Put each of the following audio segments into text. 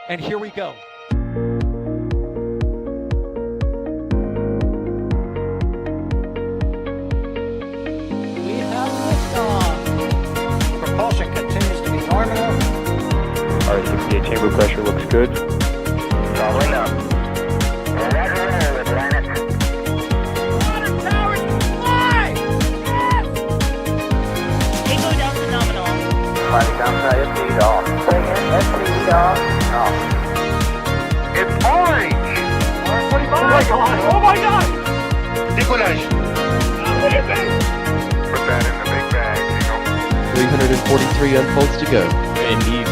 And here we go. We have liftoff. Propulsion continues to be nominal. R68 chamber pressure looks good. Following up. Roger, Atlantis. Water towers fly! Yes! Tango down to nominal. Flight downside FD off. FD off. Off. It's orange! Oh my god! Oh my god! Decollage. Put that in the big bag, Eagle. 343 unfolds to go. Indeed.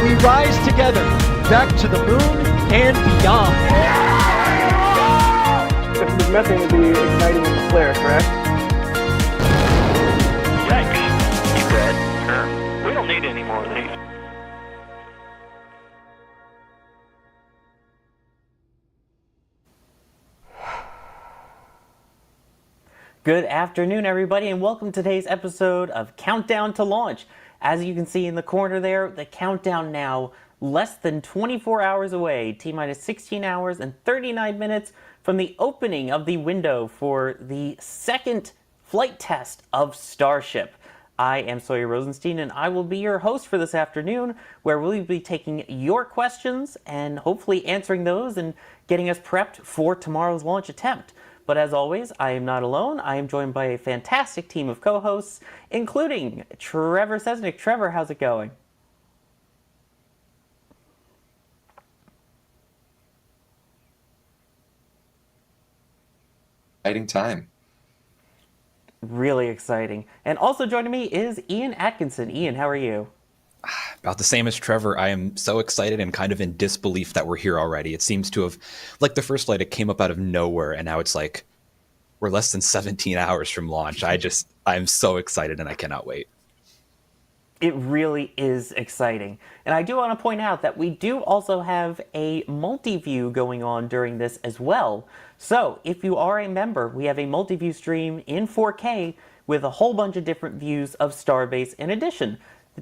We rise together, back to the moon and beyond. If the methane would be igniting in the flare, correct? Yikes. You dead? Sure. We don't need any more of these. Good afternoon, everybody, and welcome to today's episode of Countdown to Launch. As you can see in the corner there, the countdown now less than 24 hours away, T-minus 16 hours and 39 minutes from the opening of the window for the second flight test of Starship. I am Sawyer Rosenstein, and I will be your host for this afternoon, where we'll be taking your questions and hopefully answering those and getting us prepped for tomorrow's launch attempt. But as always, I am not alone. I am joined by a fantastic team of co-hosts, including Trevor Sesnick. Trevor, how's it going? Exciting time. Really exciting. And also joining me is Ian Atkinson. Ian, how are you? About the same as Trevor. I am so excited and kind of in disbelief that we're here already. It seems to have, like the first flight, it came up out of nowhere, and now it's like we're less than 17 hours from launch. I'm so excited and I cannot wait. It really is exciting. And I do want to point out that we do also have a multi-view going on during this as well. So if you are a member, we have a multi-view stream in 4K with a whole bunch of different views of Starbase in addition.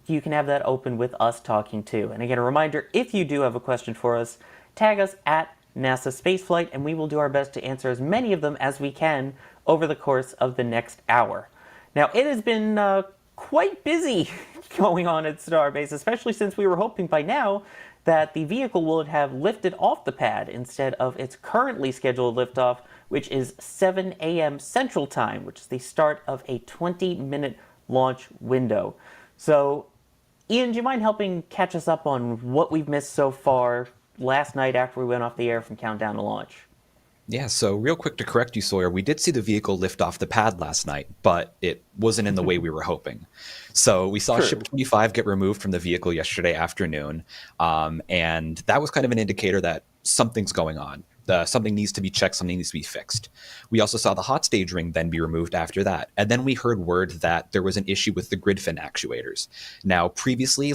You can have that open with us talking too. And again, a reminder, if you do have a question for us, tag us at NASASpaceflight, and we will do our best to answer as many of them as we can over the course of the next hour. Now, it has been quite busy going on at Starbase, especially since we were hoping by now that the vehicle would have lifted off the pad instead of its currently scheduled liftoff, which is 7 a.m. Central Time, which is the start of a 20-minute launch window. So, Ian, do you mind helping catch us up on what we've missed so far last night after we went off the air from Countdown to Launch? Yeah, so real quick to correct you, Sawyer, we did see the vehicle lift off the pad last night, but it wasn't in the way we were hoping. So we saw Ship 25 get removed from the vehicle yesterday afternoon, and that was kind of an indicator that something's going on. Something needs to be checked, something needs to be fixed. We also saw the hot stage ring then be removed after that. And then we heard word that there was an issue with the grid fin actuators. Now, previously,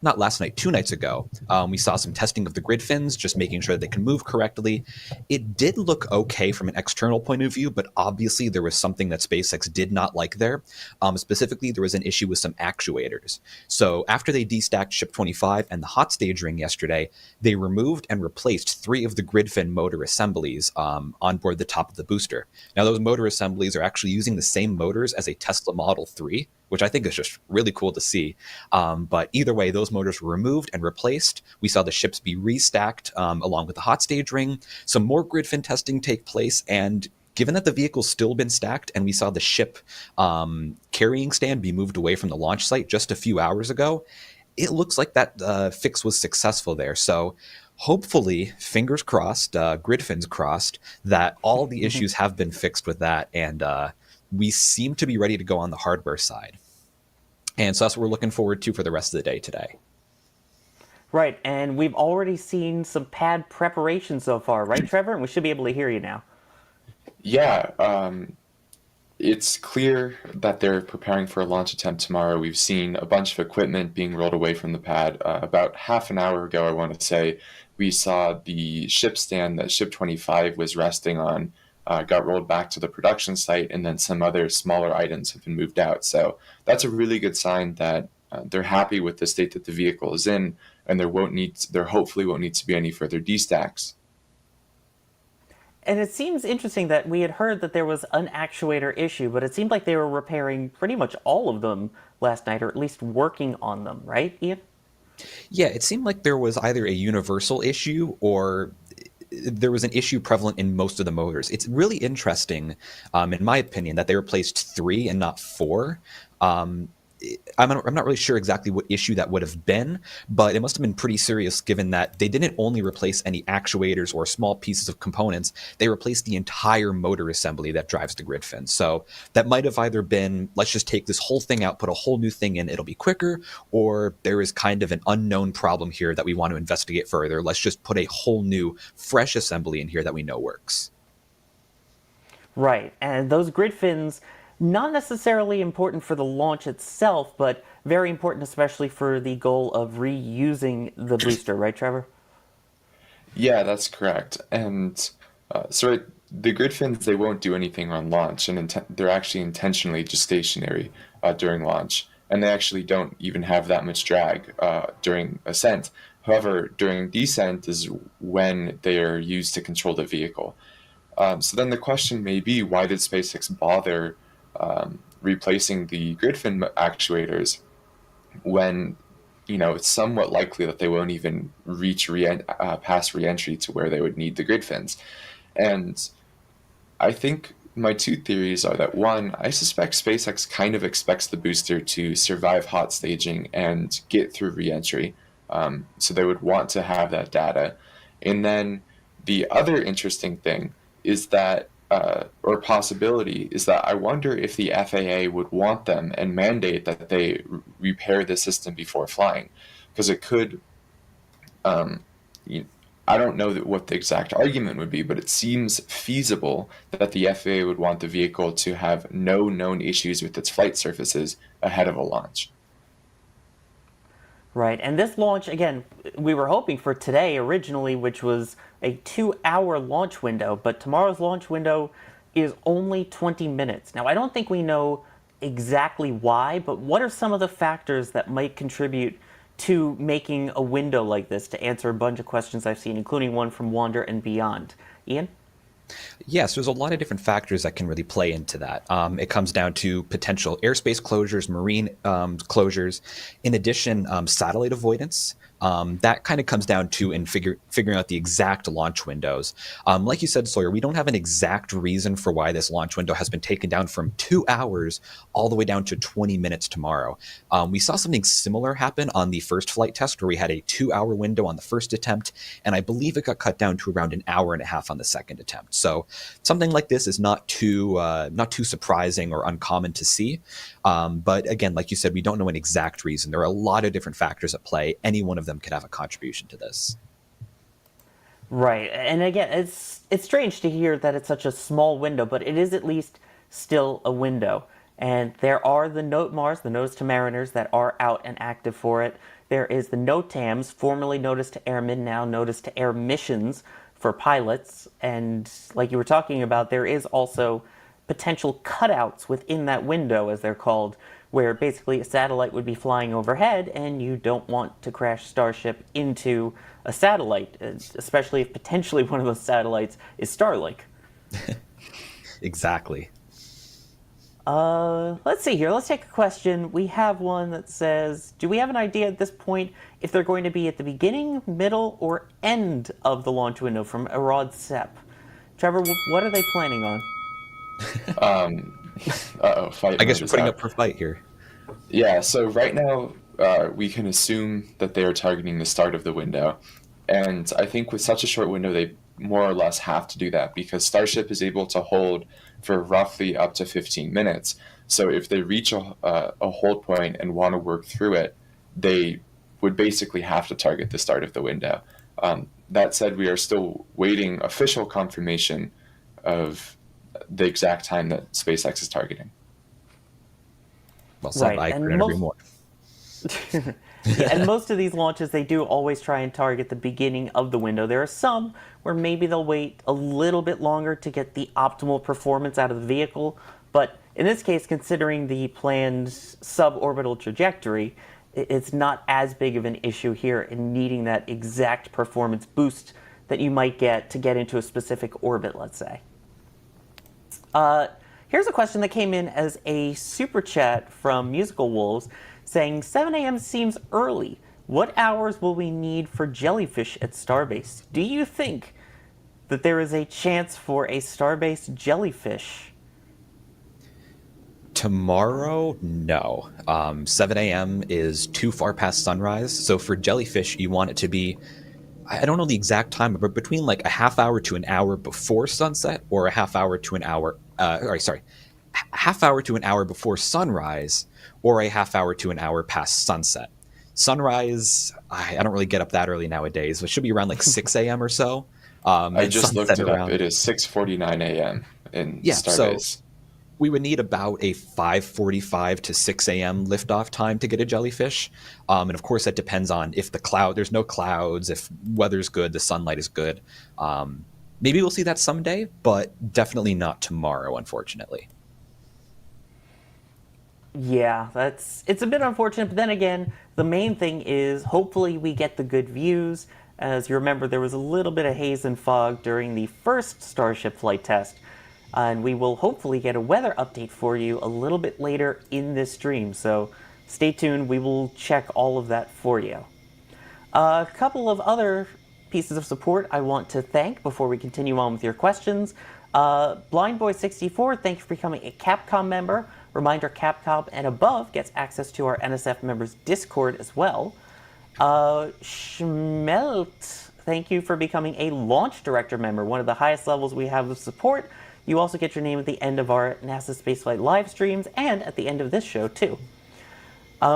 not last night, 2 nights ago, we saw some testing of the grid fins, just making sure that they can move correctly. It did look okay from an external point of view, but obviously there was something that SpaceX did not like there. Specifically, there was an issue with some actuators. So after they destacked Ship 25 and the hot stage ring yesterday, they removed and replaced 3 of the grid fin motor assemblies on board the top of the booster. Now, those motor assemblies are actually using the same motors as a Tesla Model 3, which I think is just really cool to see. But either way, those motors were removed and replaced. We saw the ships be restacked along with the hot stage ring. Some more grid fin testing take place, and given that the vehicle's still been stacked and we saw the ship carrying stand be moved away from the launch site just a few hours ago, it looks like that fix was successful there. So hopefully, fingers crossed, grid fins crossed, that all the issues have been fixed with that, and we seem to be ready to go on the hardware side. And so that's what we're looking forward to for the rest of the day today. Right, and we've already seen some pad preparation so far, right, Trevor? And we should be able to hear you now. Yeah, it's clear that they're preparing for a launch attempt tomorrow. We've seen a bunch of equipment being rolled away from the pad. About half an hour ago, I want to say, we saw the ship stand that Ship 25 was resting on got rolled back to the production site, and then some other smaller items have been moved out. So that's a really good sign that they're happy with the state that the vehicle is in, and there hopefully won't need to be any further destacks. And it seems interesting that we had heard that there was an actuator issue, but it seemed like they were repairing pretty much all of them last night, or at least working on them, right, Ian? Yeah, it seemed like there was either a universal issue or there was an issue prevalent in most of the motors. It's really interesting, in my opinion, that they replaced 3 and not 4. I'm not really sure exactly what issue that would have been, but it must have been pretty serious given that they didn't only replace any actuators or small pieces of components, they replaced the entire motor assembly that drives the grid fin. So that might have either been, let's just take this whole thing out, put a whole new thing in, it'll be quicker, or there is kind of an unknown problem here that we want to investigate further. Let's just put a whole new, fresh assembly in here that we know works. Right, and those grid fins, not necessarily important for the launch itself, but very important especially for the goal of reusing the booster, right, Trevor? Yeah, that's correct. And the grid fins, they won't do anything on launch, and they're actually intentionally just stationary during launch. And they actually don't even have that much drag during ascent. However, during descent is when they are used to control the vehicle. So then the question may be, why did SpaceX bother replacing the grid fin actuators when, it's somewhat likely that they won't even reach past re-entry to where they would need the grid fins? And I think my 2 theories are that, one, I suspect SpaceX kind of expects the booster to survive hot staging and get through re-entry, so they would want to have that data. And then the other interesting thing is that or possibility is that I wonder if the FAA would want them and mandate that they repair the system before flying, because it could. I don't know what the exact argument would be, but it seems feasible that the FAA would want the vehicle to have no known issues with its flight surfaces ahead of a launch. Right, and this launch, again, we were hoping for today originally, which was a 2-hour launch window, but tomorrow's launch window is only 20 minutes. Now, I don't think we know exactly why, but what are some of the factors that might contribute to making a window like this to answer a bunch of questions I've seen, including one from Wander and Beyond? Ian? Yes, there's a lot of different factors that can really play into that. It comes down to potential airspace closures, marine closures, in addition, satellite avoidance. That kind of comes down to in figuring out the exact launch windows. Like you said, Sawyer, we don't have an exact reason for why this launch window has been taken down from 2 hours all the way down to 20 minutes tomorrow. We saw something similar happen on the first flight test where we had a 2-hour window on the first attempt, and I believe it got cut down to around an hour and a half on the second attempt. So something like this is not too surprising or uncommon to see. But again, like you said, we don't know an exact reason. There are a lot of different factors at play. Any one of them could have a contribution to this. Right, and again, it's strange to hear that it's such a small window, but it is at least still a window. And there are the NOTAMs, the Nose to Mariners, that are out and active for it. There is the NOTAMs, formerly Notice to Airmen, now Notice to Air Missions for pilots. And like you were talking about, there is also potential cutouts within that window, as they're called, where basically a satellite would be flying overhead and you don't want to crash Starship into a satellite, especially if potentially one of those satellites is Starlink. Exactly. Let's see here. Let's take a question. We have one that says, do we have an idea at this point if they're going to be at the beginning, middle, or end of the launch window, from Arad Sepp? Trevor, what are they planning on? Fight I guess mode we're is putting out. up for fight here. Yeah, so right now we can assume that they are targeting the start of the window. And I think with such a short window, they more or less have to do that because Starship is able to hold for roughly up to 15 minutes. So if they reach a hold point and want to work through it, they would basically have to target the start of the window. That said, we are still waiting official confirmation of the exact time that SpaceX is targeting. Well said, Right, I and couldn't agree more. Yeah, and most of these launches, they do always try and target the beginning of the window. There are some where maybe they'll wait a little bit longer to get the optimal performance out of the vehicle. But in this case, considering the planned suborbital trajectory, it's not as big of an issue here in needing that exact performance boost that you might get to get into a specific orbit, let's say. Here's a question that came in as a super chat from Musical Wolves saying 7 a.m. seems early. What hours will we need for jellyfish at Starbase? Do you think that there is a chance for a Starbase jellyfish? Tomorrow, no. 7 a.m. is too far past sunrise. So for jellyfish, you want it to be, I don't know the exact time, but between like a half hour to an hour before sunset or a half hour to an hour, half hour to an hour before sunrise or a half hour to an hour past sunset. Sunrise, I don't really get up that early nowadays. It should be around like 6 a.m. or so. I just looked it up. It is 6:49 a.m. in Starbase. So we would need about a 5:45 to 6 a.m. liftoff time to get a jellyfish. And of course, that depends on if there's no clouds, if weather's good, the sunlight is good. Maybe we'll see that someday, but definitely not tomorrow, unfortunately. Yeah, it's a bit unfortunate, but then again, the main thing is hopefully we get the good views. As you remember, there was a little bit of haze and fog during the first Starship flight test, and we will hopefully get a weather update for you a little bit later in this stream, so stay tuned, we will check all of that for you. A couple of other pieces of support I want to thank before we continue on with your questions. BlindBoy64, thank you for becoming a Capcom member. Reminder, Capcom and above gets access to our NSF members Discord as well. Schmelt, thank you for becoming a Launch Director member, one of the highest levels we have of support. You also get your name at the end of our NASA Spaceflight live streams and at the end of this show too.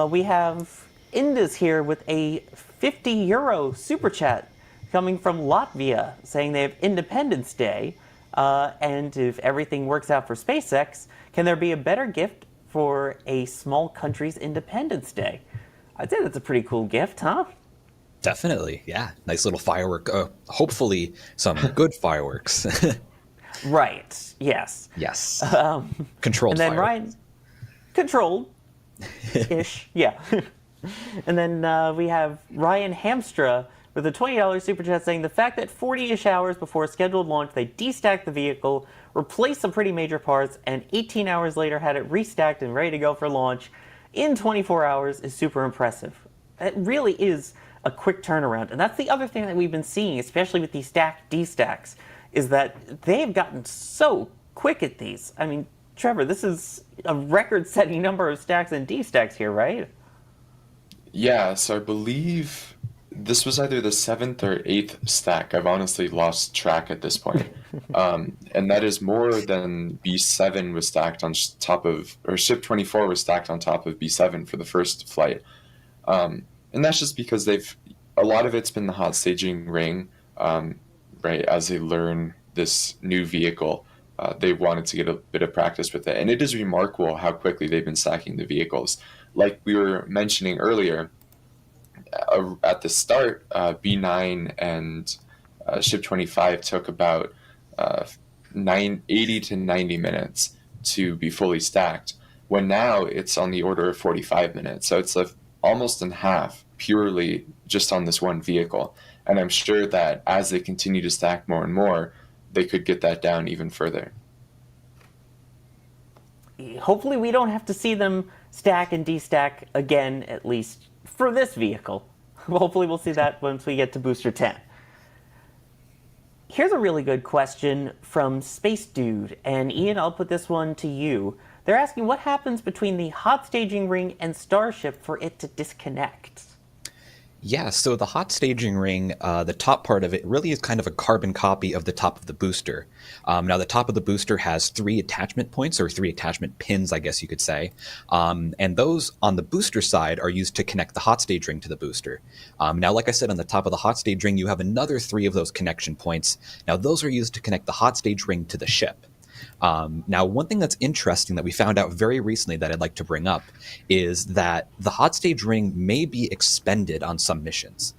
We have Indus here with a €50 super chat coming from Latvia saying they have Independence Day. And if everything works out for SpaceX, can there be a better gift for a small country's Independence Day? I'd say that's a pretty cool gift, huh? Definitely, yeah. Nice little firework. Hopefully some good fireworks. Right, yes. Yes. Controlled and then fire. Ryan, controlled-ish, yeah. And then we have Ryan Hamstra with a $20 super chat saying the fact that 40-ish hours before scheduled launch they destacked the vehicle, replaced some pretty major parts, and 18 hours later had it restacked and ready to go for launch in 24 hours is super impressive. It really is a quick turnaround, and that's the other thing that we've been seeing, especially with these stacked destacks, is that they've gotten so quick at these. I mean, Trevor, this is a record-setting number of stacks and destacks here, right? Yeah, so I believe this was either the 7th or 8th stack. I've honestly lost track at this point. And that is more than B7 was stacked on top of, or Ship 24 was stacked on top of B7 for the first flight. And that's just because a lot of it's been the hot staging ring, right? As they learn this new vehicle, they wanted to get a bit of practice with it. And it is remarkable how quickly they've been stacking the vehicles. Like we were mentioning earlier, at the start, B9 and Ship 25 took about 80 to 90 minutes to be fully stacked, when now it's on the order of 45 minutes. So it's almost in half purely just on this one vehicle. And I'm sure that as they continue to stack more and more, they could get that down even further. Hopefully we don't have to see them stack and destack again, at least for this vehicle. Hopefully we'll see that once we get to Booster 10. Here's a really good question from Space Dude, and Ian, I'll put this one to you. They're asking what happens between the hot staging ring and Starship for it to disconnect? Yeah, so the hot staging ring, the top part of it really is kind of a carbon copy of the top of the booster. Now, the top of the booster has 3 attachment points, or 3 attachment pins, I guess you could say. And those on the booster side are used to connect the hot stage ring to the booster. Now, like I said, on the top of the hot stage ring, you have another 3 of those connection points. Now, those are used to connect the hot stage ring to the ship. Now, one thing that's interesting that we found out very recently that I'd like to bring up is that the hot stage ring may be expended on some missions.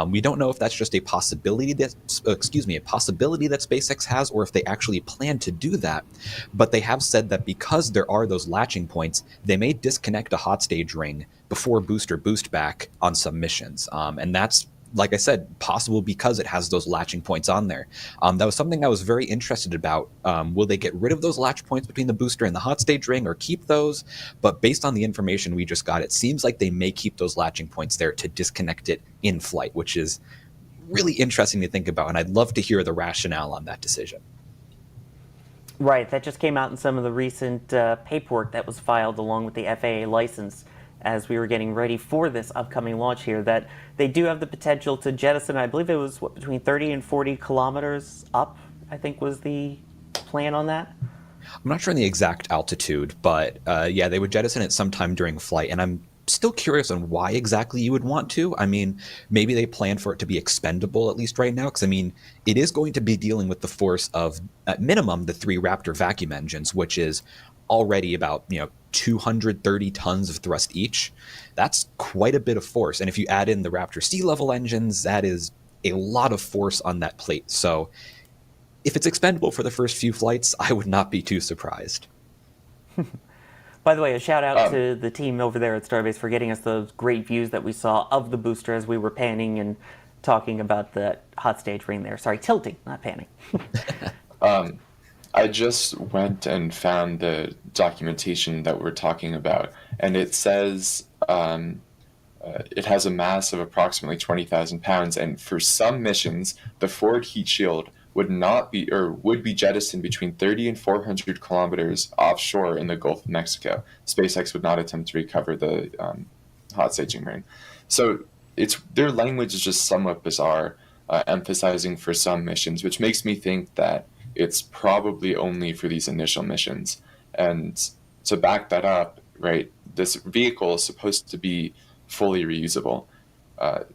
We don't know if that's just a possibility that SpaceX has, or if they actually plan to do that. But they have said that because there are those latching points, they may disconnect a hot stage ring before boost or boost back on some missions. And that's, like I said, possible because it has those latching points on there. That was something I was very interested about. Will they get rid of those latch points between the booster and the hot stage ring or keep those? But based on the information we just got, it seems like they may keep those latching points there to disconnect it in flight, which is really interesting to think about. And I'd love to hear the rationale on that decision. Right, that just came out in some of the recent paperwork that was filed along with the FAA license as we were getting ready for this upcoming launch here, that they do have the potential to jettison, I believe it was between 30 and 40 kilometers up, I think was the plan on that. I'm not sure on the exact altitude, but yeah, they would jettison it sometime during flight, and I'm still curious on why exactly you would want to. I mean, maybe they plan for it to be expendable, at least right now, because I mean, it is going to be dealing with the force of, at minimum, the 3 Raptor vacuum engines, which is already about, 230 tons of thrust each. That's quite a bit of force. And if you add in the Raptor sea level engines, that is a lot of force on that plate. So if it's expendable for the first few flights, I would not be too surprised. By the way, a shout out to the team over there at Starbase for getting us those great views that we saw of the booster as we were panning and talking about the hot stage ring there. Sorry, tilting, not panning. I just went and found the documentation that we're talking about, and it says it has a mass of approximately 20,000 pounds, and for some missions, the forward heat shield would be jettisoned between 30 and 400 kilometers offshore in the Gulf of Mexico. SpaceX would not attempt to recover the hot staging ring. So their language is just somewhat bizarre, emphasizing for some missions, which makes me think that it's probably only for these initial missions. And to back that up, right, this vehicle is supposed to be fully reusable.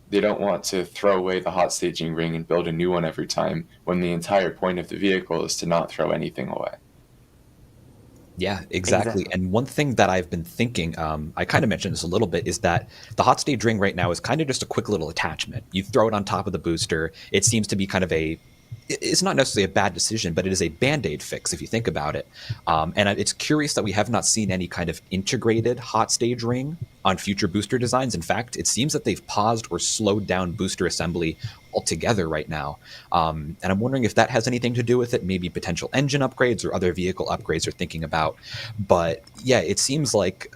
They don't want to throw away the hot staging ring and build a new one every time when the entire point of the vehicle is to not throw anything away. Yeah, exactly. And one thing that I've been thinking, I kind of mentioned this a little bit, is that the hot stage ring right now is kind of just a quick little attachment. You throw it on top of the booster. It seems to be kind of it's not necessarily a bad decision, but it is a Band-Aid fix if you think about it. And it's curious that we have not seen any kind of integrated hot stage ring on future booster designs. In fact, it seems that they've paused or slowed down booster assembly altogether right now. And I'm wondering if that has anything to do with it, maybe potential engine upgrades or other vehicle upgrades they're thinking about. But yeah, it seems like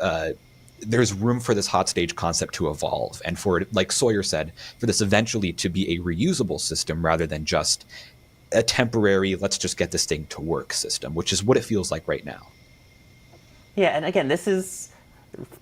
there's room for this hot stage concept to evolve, and for it, like Sawyer said, for this eventually to be a reusable system rather than just a temporary, let's just get this thing to work system, which is what it feels like right now. Yeah, and again,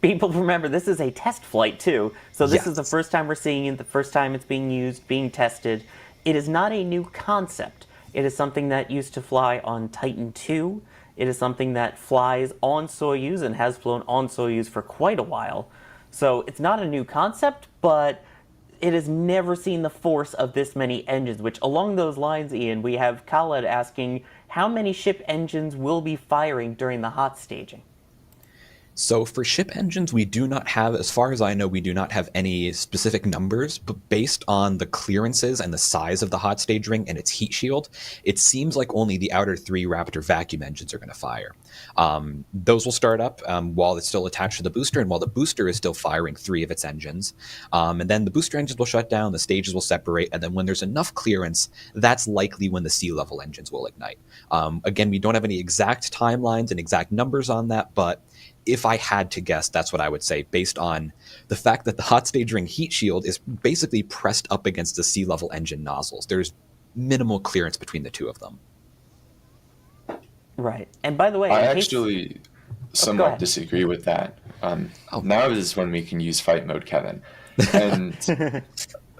people remember, this is a test flight too. So this is the first time we're seeing it, the first time it's being used, being tested. It is not a new concept. It is something that used to fly on Titan II. It is something that flies on Soyuz and has flown on Soyuz for quite a while. So it's not a new concept, but it has never seen the force of this many engines, which along those lines, Ian, we have Khaled asking, how many ship engines will be firing during the hot staging? So for ship engines, we do not have, as far as I know, we do not have any specific numbers, but based on the clearances and the size of the hot stage ring and its heat shield, it seems like only the outer 3 Raptor vacuum engines are going to fire. Those will start up while it's still attached to the booster and while the booster is still firing 3 of its engines. And then the booster engines will shut down, the stages will separate, and then when there's enough clearance, that's likely when the sea level engines will ignite. Again, we don't have any exact timelines and exact numbers on that, but if I had to guess, that's what I would say, based on the fact that the hot stage ring heat shield is basically pressed up against the sea level engine nozzles. There's minimal clearance between the two of them. Right. And by the way, I actually somewhat disagree with that. Now is when we can use fight mode, Kevin. And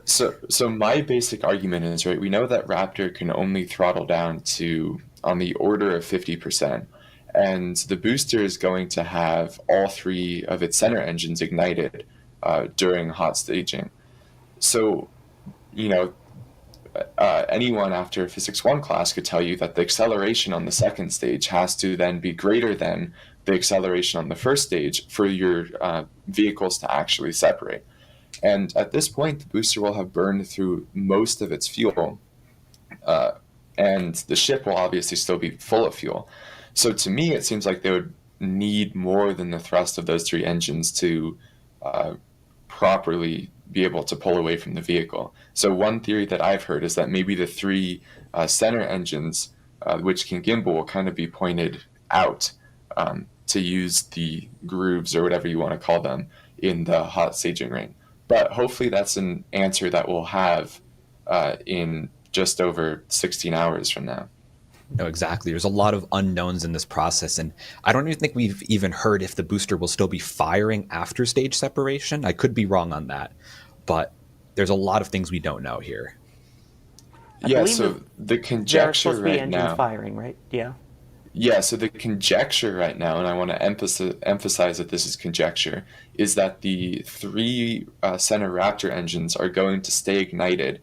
so my basic argument is, right, we know that Raptor can only throttle down to on the order of 50%. And the booster is going to have all 3 of its center engines ignited during hot staging. So, anyone after Physics 1 class could tell you that the acceleration on the second stage has to then be greater than the acceleration on the first stage for your vehicles to actually separate. And at this point, the booster will have burned through most of its fuel, and the ship will obviously still be full of fuel. So to me, it seems like they would need more than the thrust of those 3 engines to properly be able to pull away from the vehicle. So one theory that I've heard is that maybe the three center engines, which can gimbal, will kind of be pointed out to use the grooves, or whatever you want to call them, in the hot staging ring. But hopefully that's an answer that we'll have in just over 16 hours from now. No, exactly. There's a lot of unknowns in this process, and I don't even think we've even heard if the booster will still be firing after stage separation. I could be wrong on that, but there's a lot of things we don't know here. Yeah, so the conjecture supposed to be right engines now, firing, right? Yeah. yeah, so the conjecture right now, and I want to emphasize that this is conjecture, is that the three center Raptor engines are going to stay ignited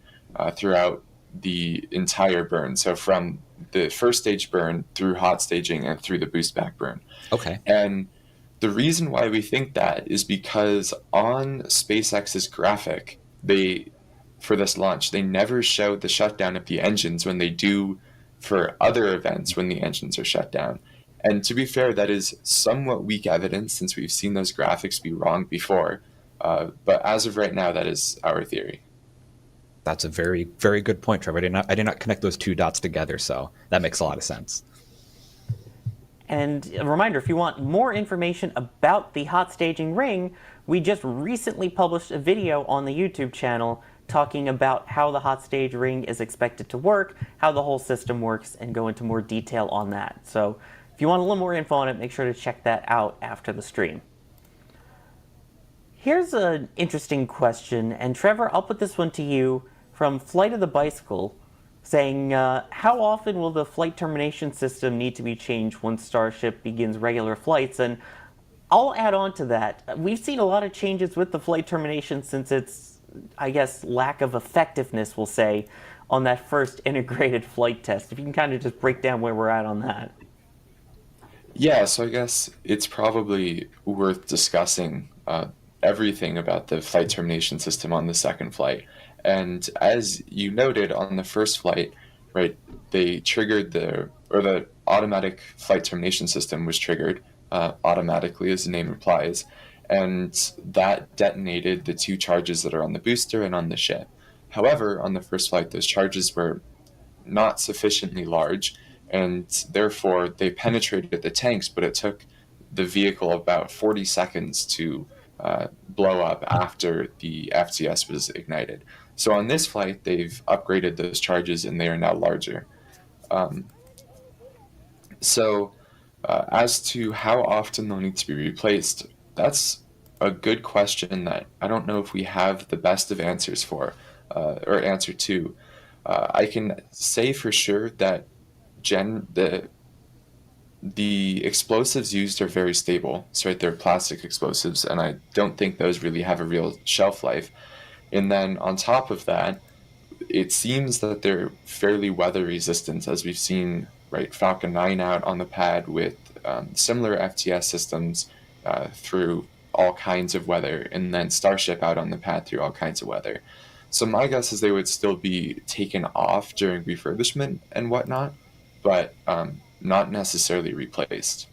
throughout the entire burn. So from the first stage burn through hot staging and through the boost back burn. Okay. And the reason why we think that is because on SpaceX's graphic, for this launch, they never showed the shutdown of the engines when they do for other events when the engines are shut down. And to be fair, that is somewhat weak evidence since we've seen those graphics be wrong before. But as of right now, that is our theory. That's a very, very good point, Trevor. I did not connect those two dots together, so that makes a lot of sense. And a reminder, if you want more information about the hot staging ring, we just recently published a video on the YouTube channel talking about how the hot stage ring is expected to work, how the whole system works, and go into more detail on that. So if you want a little more info on it, make sure to check that out after the stream. Here's an interesting question, and Trevor, I'll put this one to you from Flight of the Bicycle, saying, how often will the flight termination system need to be changed once Starship begins regular flights? And I'll add on to that. We've seen a lot of changes with the flight termination since its, I guess, lack of effectiveness, we'll say, on that first integrated flight test. If you can kind of just break down where we're at on that. Yeah, so I guess it's probably worth discussing everything about the flight termination system on the second flight. And as you noted on the first flight, right, they triggered the automatic flight termination system was triggered automatically, as the name implies, and that detonated the two charges that are on the booster and on the ship. However, on the first flight, those charges were not sufficiently large, and therefore they penetrated the tanks, but it took the vehicle about 40 seconds to blow up after the FTS was ignited. So on this flight, they've upgraded those charges and they are now larger. As to how often they'll need to be replaced, that's a good question that I don't know if we have the best of answers for, or answer to. I can say for sure that the explosives used are very stable. So right, they're plastic explosives, and I don't think those really have a real shelf life. And then on top of that, it seems that they're fairly weather resistant, as we've seen, right, Falcon 9 out on the pad with similar FTS systems through all kinds of weather, and then Starship out on the pad through all kinds of weather. So my guess is they would still be taken off during refurbishment and whatnot, but not necessarily replaced.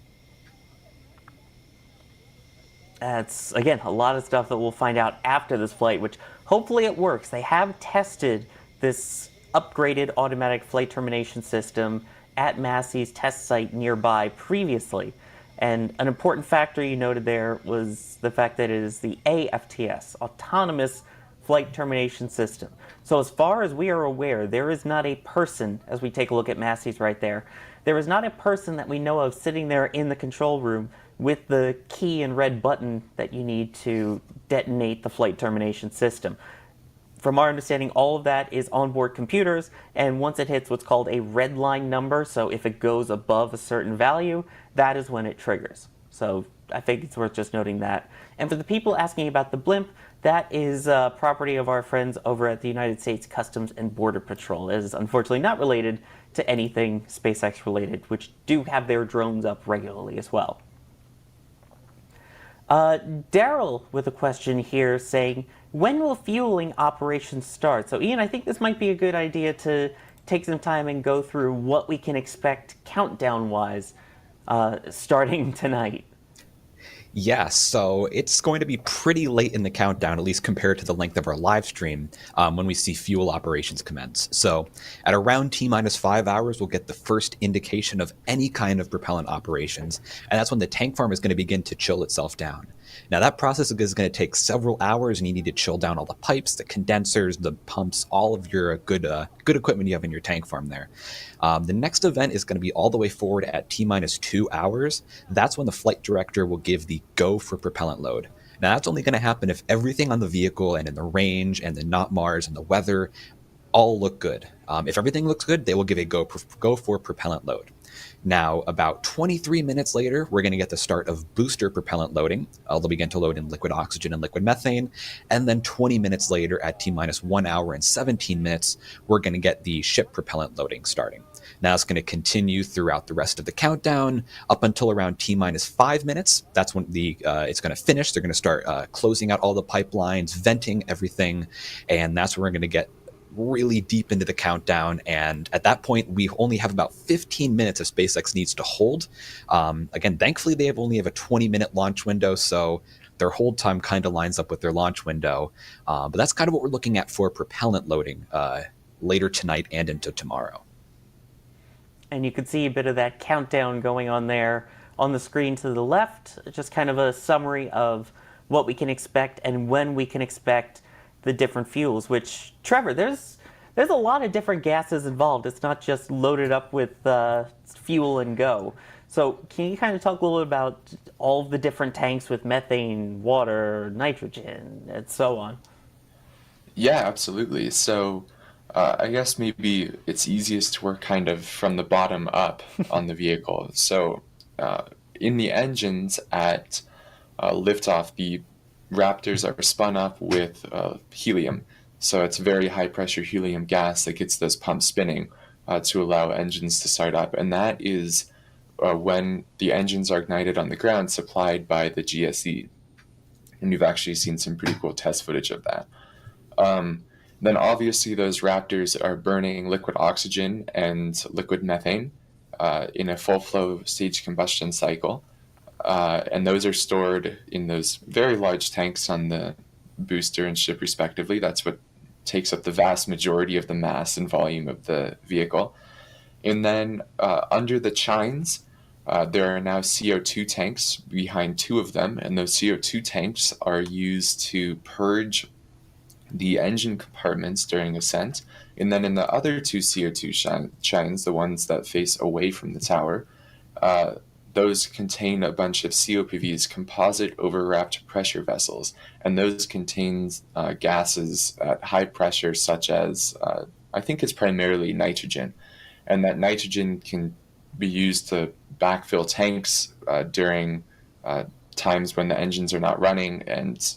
That's, again, a lot of stuff that we'll find out after this flight, which hopefully it works. They have tested this upgraded automatic flight termination system at Massey's test site nearby previously. And an important factor you noted there was the fact that it is the AFTS, Autonomous Flight Termination System. So as far as we are aware, there is not a person, as we take a look at Massey's right there, there is not a person that we know of sitting there in the control room with the key and red button that you need to detonate the flight termination system. From our understanding, all of that is onboard computers, and once it hits what's called a red line number, so if it goes above a certain value, that is when it triggers. So I think it's worth just noting that. And for the people asking about the blimp, that is property of our friends over at the United States Customs and Border Patrol. It is unfortunately not related to anything SpaceX related, which do have their drones up regularly as well. Daryl with a question here saying, when will fueling operations start? So Ian, I think this might be a good idea to take some time and go through what we can expect countdown-wise starting tonight. Yeah, so it's going to be pretty late in the countdown, at least compared to the length of our live stream, when we see fuel operations commence. So at around T minus 5 hours, we'll get the first indication of any kind of propellant operations, and that's when the tank farm is going to begin to chill itself down. Now that process is going to take several hours, and you need to chill down all the pipes, the condensers, the pumps, all of your good equipment you have in your tank farm there. The next event is going to be all the way forward at T minus 2 hours. That's when the flight director will give the go for propellant load. Now that's only going to happen if everything on the vehicle and in the range and the not Mars and the weather all look good. If everything looks good, they will give a go for propellant load. Now, about 23 minutes later, we're going to get the start of booster propellant loading. They'll begin to load in liquid oxygen and liquid methane. And then 20 minutes later, at T minus 1 hour and 17 minutes, we're going to get the ship propellant loading starting. Now it's going to continue throughout the rest of the countdown up until around T minus 5 minutes. That's when it's going to finish. They're going to start closing out all the pipelines, venting everything, and that's where we're going to get really deep into the countdown. And at that point, we only have about 15 minutes if SpaceX needs to hold. Again, thankfully, they only have a 20-minute launch window, so their hold time kind of lines up with their launch window. But that's kind of what we're looking at for propellant loading later tonight and into tomorrow. And you can see a bit of that countdown going on there on the screen to the left, just kind of a summary of what we can expect and when we can expect the different fuels, which, Trevor, there's a lot of different gases involved. It's not just loaded up with fuel and go. So can you kind of talk a little bit about all of the different tanks with methane, water, nitrogen, and so on? Yeah, absolutely. So I guess maybe it's easiest to work kind of from the bottom up on the vehicle. So in the engines at liftoff, the Raptors are spun up with helium. So it's very high pressure helium gas that gets those pumps spinning to allow engines to start up. And that is when the engines are ignited on the ground, supplied by the GSE. And you've actually seen some pretty cool test footage of that. Then obviously those Raptors are burning liquid oxygen and liquid methane in a full flow stage combustion cycle. And those are stored in those very large tanks on the booster and ship respectively. That's what takes up the vast majority of the mass and volume of the vehicle. And then under the chines, there are now CO2 tanks behind two of them, and those CO2 tanks are used to purge the engine compartments during ascent. And then in the other two CO2 chines, the ones that face away from the tower, those contain a bunch of COPVs, composite overwrapped pressure vessels, and those contain gases at high pressure, such as, I think it's primarily nitrogen, and that nitrogen can be used to backfill tanks during times when the engines are not running, and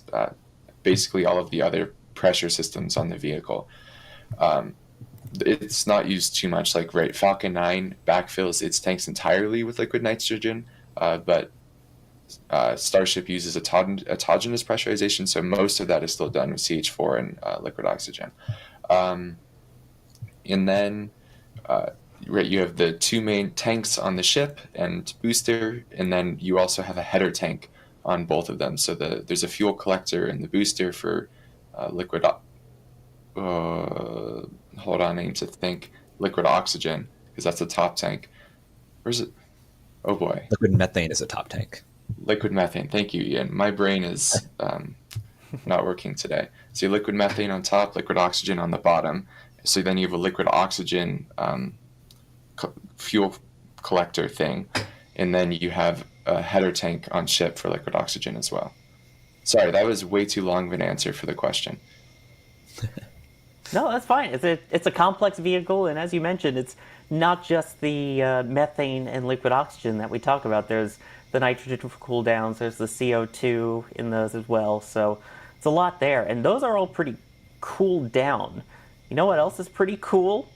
basically all of the other pressure systems on the vehicle. It's not used too much. Like, right, Falcon 9 backfills its tanks entirely with liquid nitrogen, but Starship uses autogenous pressurization, so most of that is still done with CH4 and liquid oxygen. And then right, you have the two main tanks on the ship and booster, and then you also have a header tank on both of them. So there's a fuel collector in the booster for liquid hold on, I need to think. Liquid oxygen, because that's the top tank. Where's it? Oh boy. Liquid methane is a top tank. Liquid methane. Thank you, Ian. My brain is not working today. So liquid methane on top, liquid oxygen on the bottom. So then you have a liquid oxygen fuel collector thing, and then you have a header tank on ship for liquid oxygen as well. Sorry, that was way too long of an answer for the question. No, that's fine. It's a complex vehicle, and as you mentioned, it's not just the methane and liquid oxygen that we talk about. There's the nitrogen for cool downs, there's the CO2 in those as well, so it's a lot there, and those are all pretty cooled down. You know what else is pretty cool?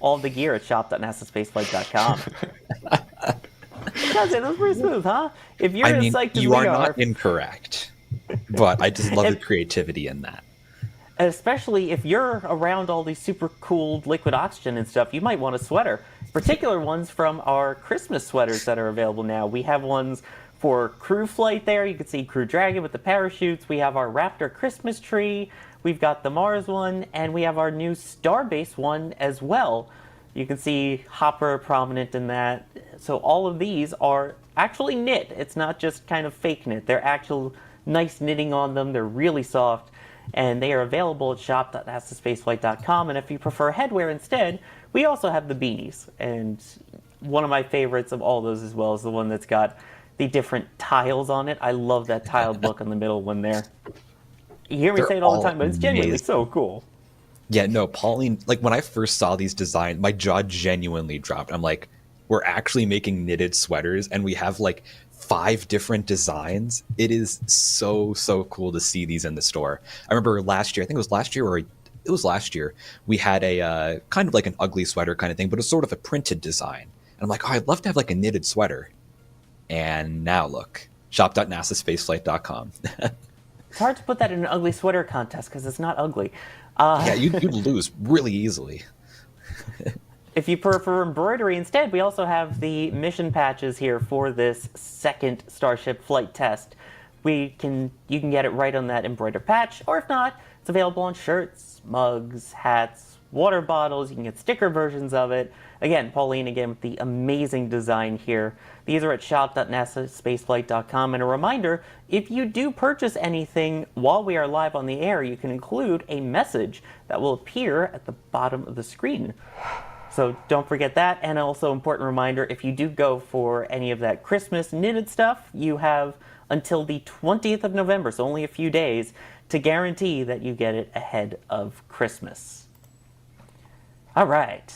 All the gear at shop.nasaspaceflight.com. That's pretty smooth, huh? If you're as psyched as you we are not incorrect, but I just love the creativity in that. Especially if you're around all these super cool liquid oxygen and stuff, you might want a sweater. Particular ones from our Christmas sweaters that are available now. We have ones for crew flight there. You can see Crew Dragon with the parachutes. We have our Raptor Christmas tree. We've got the Mars one, and we have our new Starbase one as well. You can see Hopper prominent in that. So all of these are actually knit. It's not just kind of fake knit. They're actual nice knitting on them. They're really soft, and they are available at shop.nasaspaceflight.com. And if you prefer headwear instead, we also have the beanies. And one of my favorites of all those as well is the one that's got the different tiles on it. I love that tiled look in the middle one there. You hear me say it all the time, but it's genuinely so cool. Yeah, no, Pauline, like when I first saw these designs, my jaw genuinely dropped. I'm like, we're actually making knitted sweaters and we have like 5 different designs. It is so cool to see these in the store. I remember last year, I think it was last year or it was last year, we had a kind of like an ugly sweater kind of thing, but it's sort of a printed design. And I'm like, oh, I'd love to have like a knitted sweater. And now look, shop.nasaspaceflight.com. It's hard to put that in an ugly sweater contest because it's not ugly. Yeah, you'd lose really easily. If you prefer embroidery instead, we also have the mission patches here for this second Starship flight test. You can get it right on that embroidered patch, or if not, it's available on shirts, mugs, hats, water bottles. You can get sticker versions of it. Again, Pauline with the amazing design here. These are at shop.nasaspaceflight.com. And a reminder, if you do purchase anything while we are live on the air, you can include a message that will appear at the bottom of the screen. So don't forget that. And also important reminder, if you do go for any of that Christmas knitted stuff, you have until the 20th of November, so only a few days, to guarantee that you get it ahead of Christmas. All right.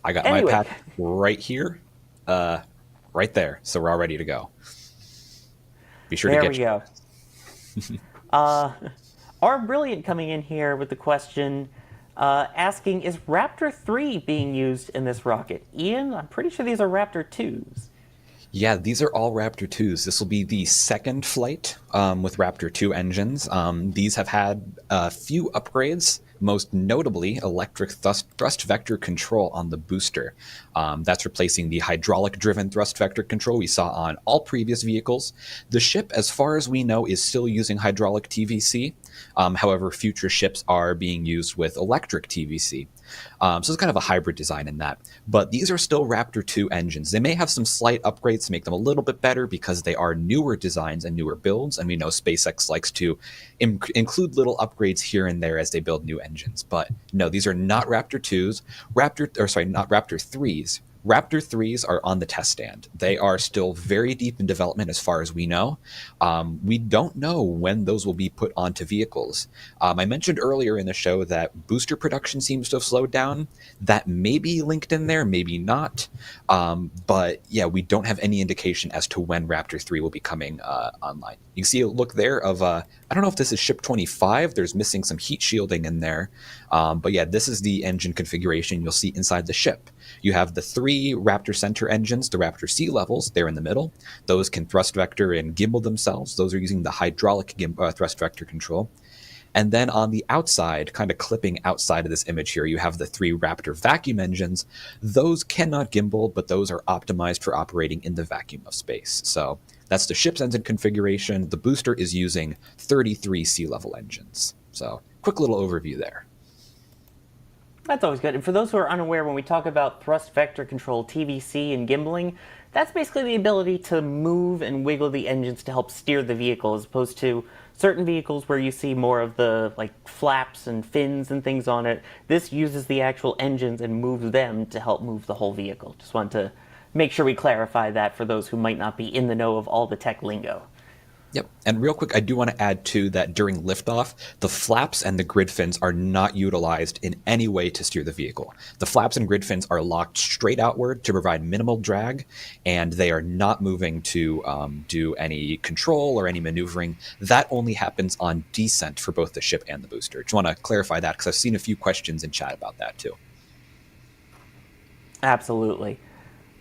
I got my pack right here, right there. So we're all ready to go. Be sure to get There we go. Our Brilliant coming in here with the question, asking, is Raptor 3 being used in this rocket? Ian, I'm pretty sure these are Raptor 2s. Yeah, these are all Raptor 2s. This will be the second flight with Raptor 2 engines. These have had a few upgrades, most notably electric thrust vector control on the booster. That's replacing the hydraulic-driven thrust vector control we saw on all previous vehicles. The ship, as far as we know, is still using hydraulic TVC. However, future ships are being used with electric TVC. So it's kind of a hybrid design in that. But these are still Raptor 2 engines. They may have some slight upgrades to make them a little bit better because they are newer designs and newer builds. And we know SpaceX likes to include little upgrades here and there as they build new engines. But no, these are not Raptor 2s. Not Raptor 3s. Raptor 3s are on the test stand. They are still very deep in development as far as we know. We don't know when those will be put onto vehicles. I mentioned earlier in the show that booster production seems to have slowed down. That may be linked in there, maybe not. But yeah, we don't have any indication as to when Raptor 3 will be coming online. You can see a look there of, I don't know if this is ship 25. There's missing some heat shielding in there. But yeah, this is the engine configuration you'll see inside the ship. You have the 3 Raptor Center engines, the Raptor Sea levels, they're in the middle. Those can thrust vector and gimbal themselves. Those are using the hydraulic thrust vector control. And then on the outside, kind of clipping outside of this image here, you have the 3 Raptor vacuum engines. Those cannot gimbal, but those are optimized for operating in the vacuum of space. So that's the ship's engine configuration. The booster is using 33 sea level engines. So quick little overview there. That's always good. And for those who are unaware, when we talk about thrust vector control, TVC, and gimbaling, that's basically the ability to move and wiggle the engines to help steer the vehicle, as opposed to certain vehicles where you see more of the flaps and fins and things on it. This uses the actual engines and moves them to help move the whole vehicle. Just want to make sure we clarify that for those who might not be in the know of all the tech lingo. Yep. And real quick, I do want to add, too, that during liftoff, the flaps and the grid fins are not utilized in any way to steer the vehicle. The flaps and grid fins are locked straight outward to provide minimal drag, and they are not moving to do any control or any maneuvering. That only happens on descent for both the ship and the booster. Just want to clarify that because I've seen a few questions in chat about that, too. Absolutely.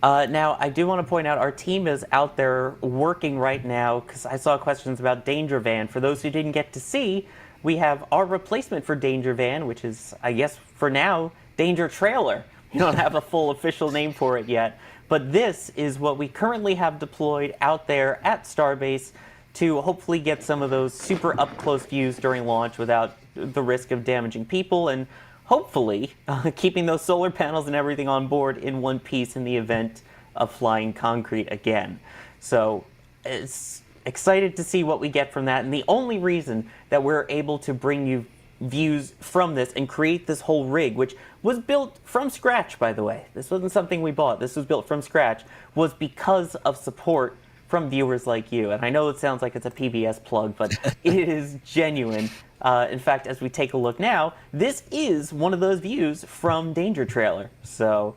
Now, I do want to point out our team is out there working right now because I saw questions about Danger Van. For those who didn't get to see, we have our replacement for Danger Van, which is, I guess, for now, Danger Trailer. You don't have a full official name for it yet. But this is what we currently have deployed out there at Starbase to hopefully get some of those super up-close views during launch without the risk of damaging people, and hopefully keeping those solar panels and everything on board in one piece in the event of flying concrete again. So it's excited to see what we get from that, and the only reason that we're able to bring you views from this and create this whole rig, which was built from scratch, by the way. This wasn't something we bought. This was built from scratch, was because of support from viewers like you. And I know it sounds like it's a PBS plug, but it is genuine. In fact, as we take a look now, this is one of those views from Danger Trailer. So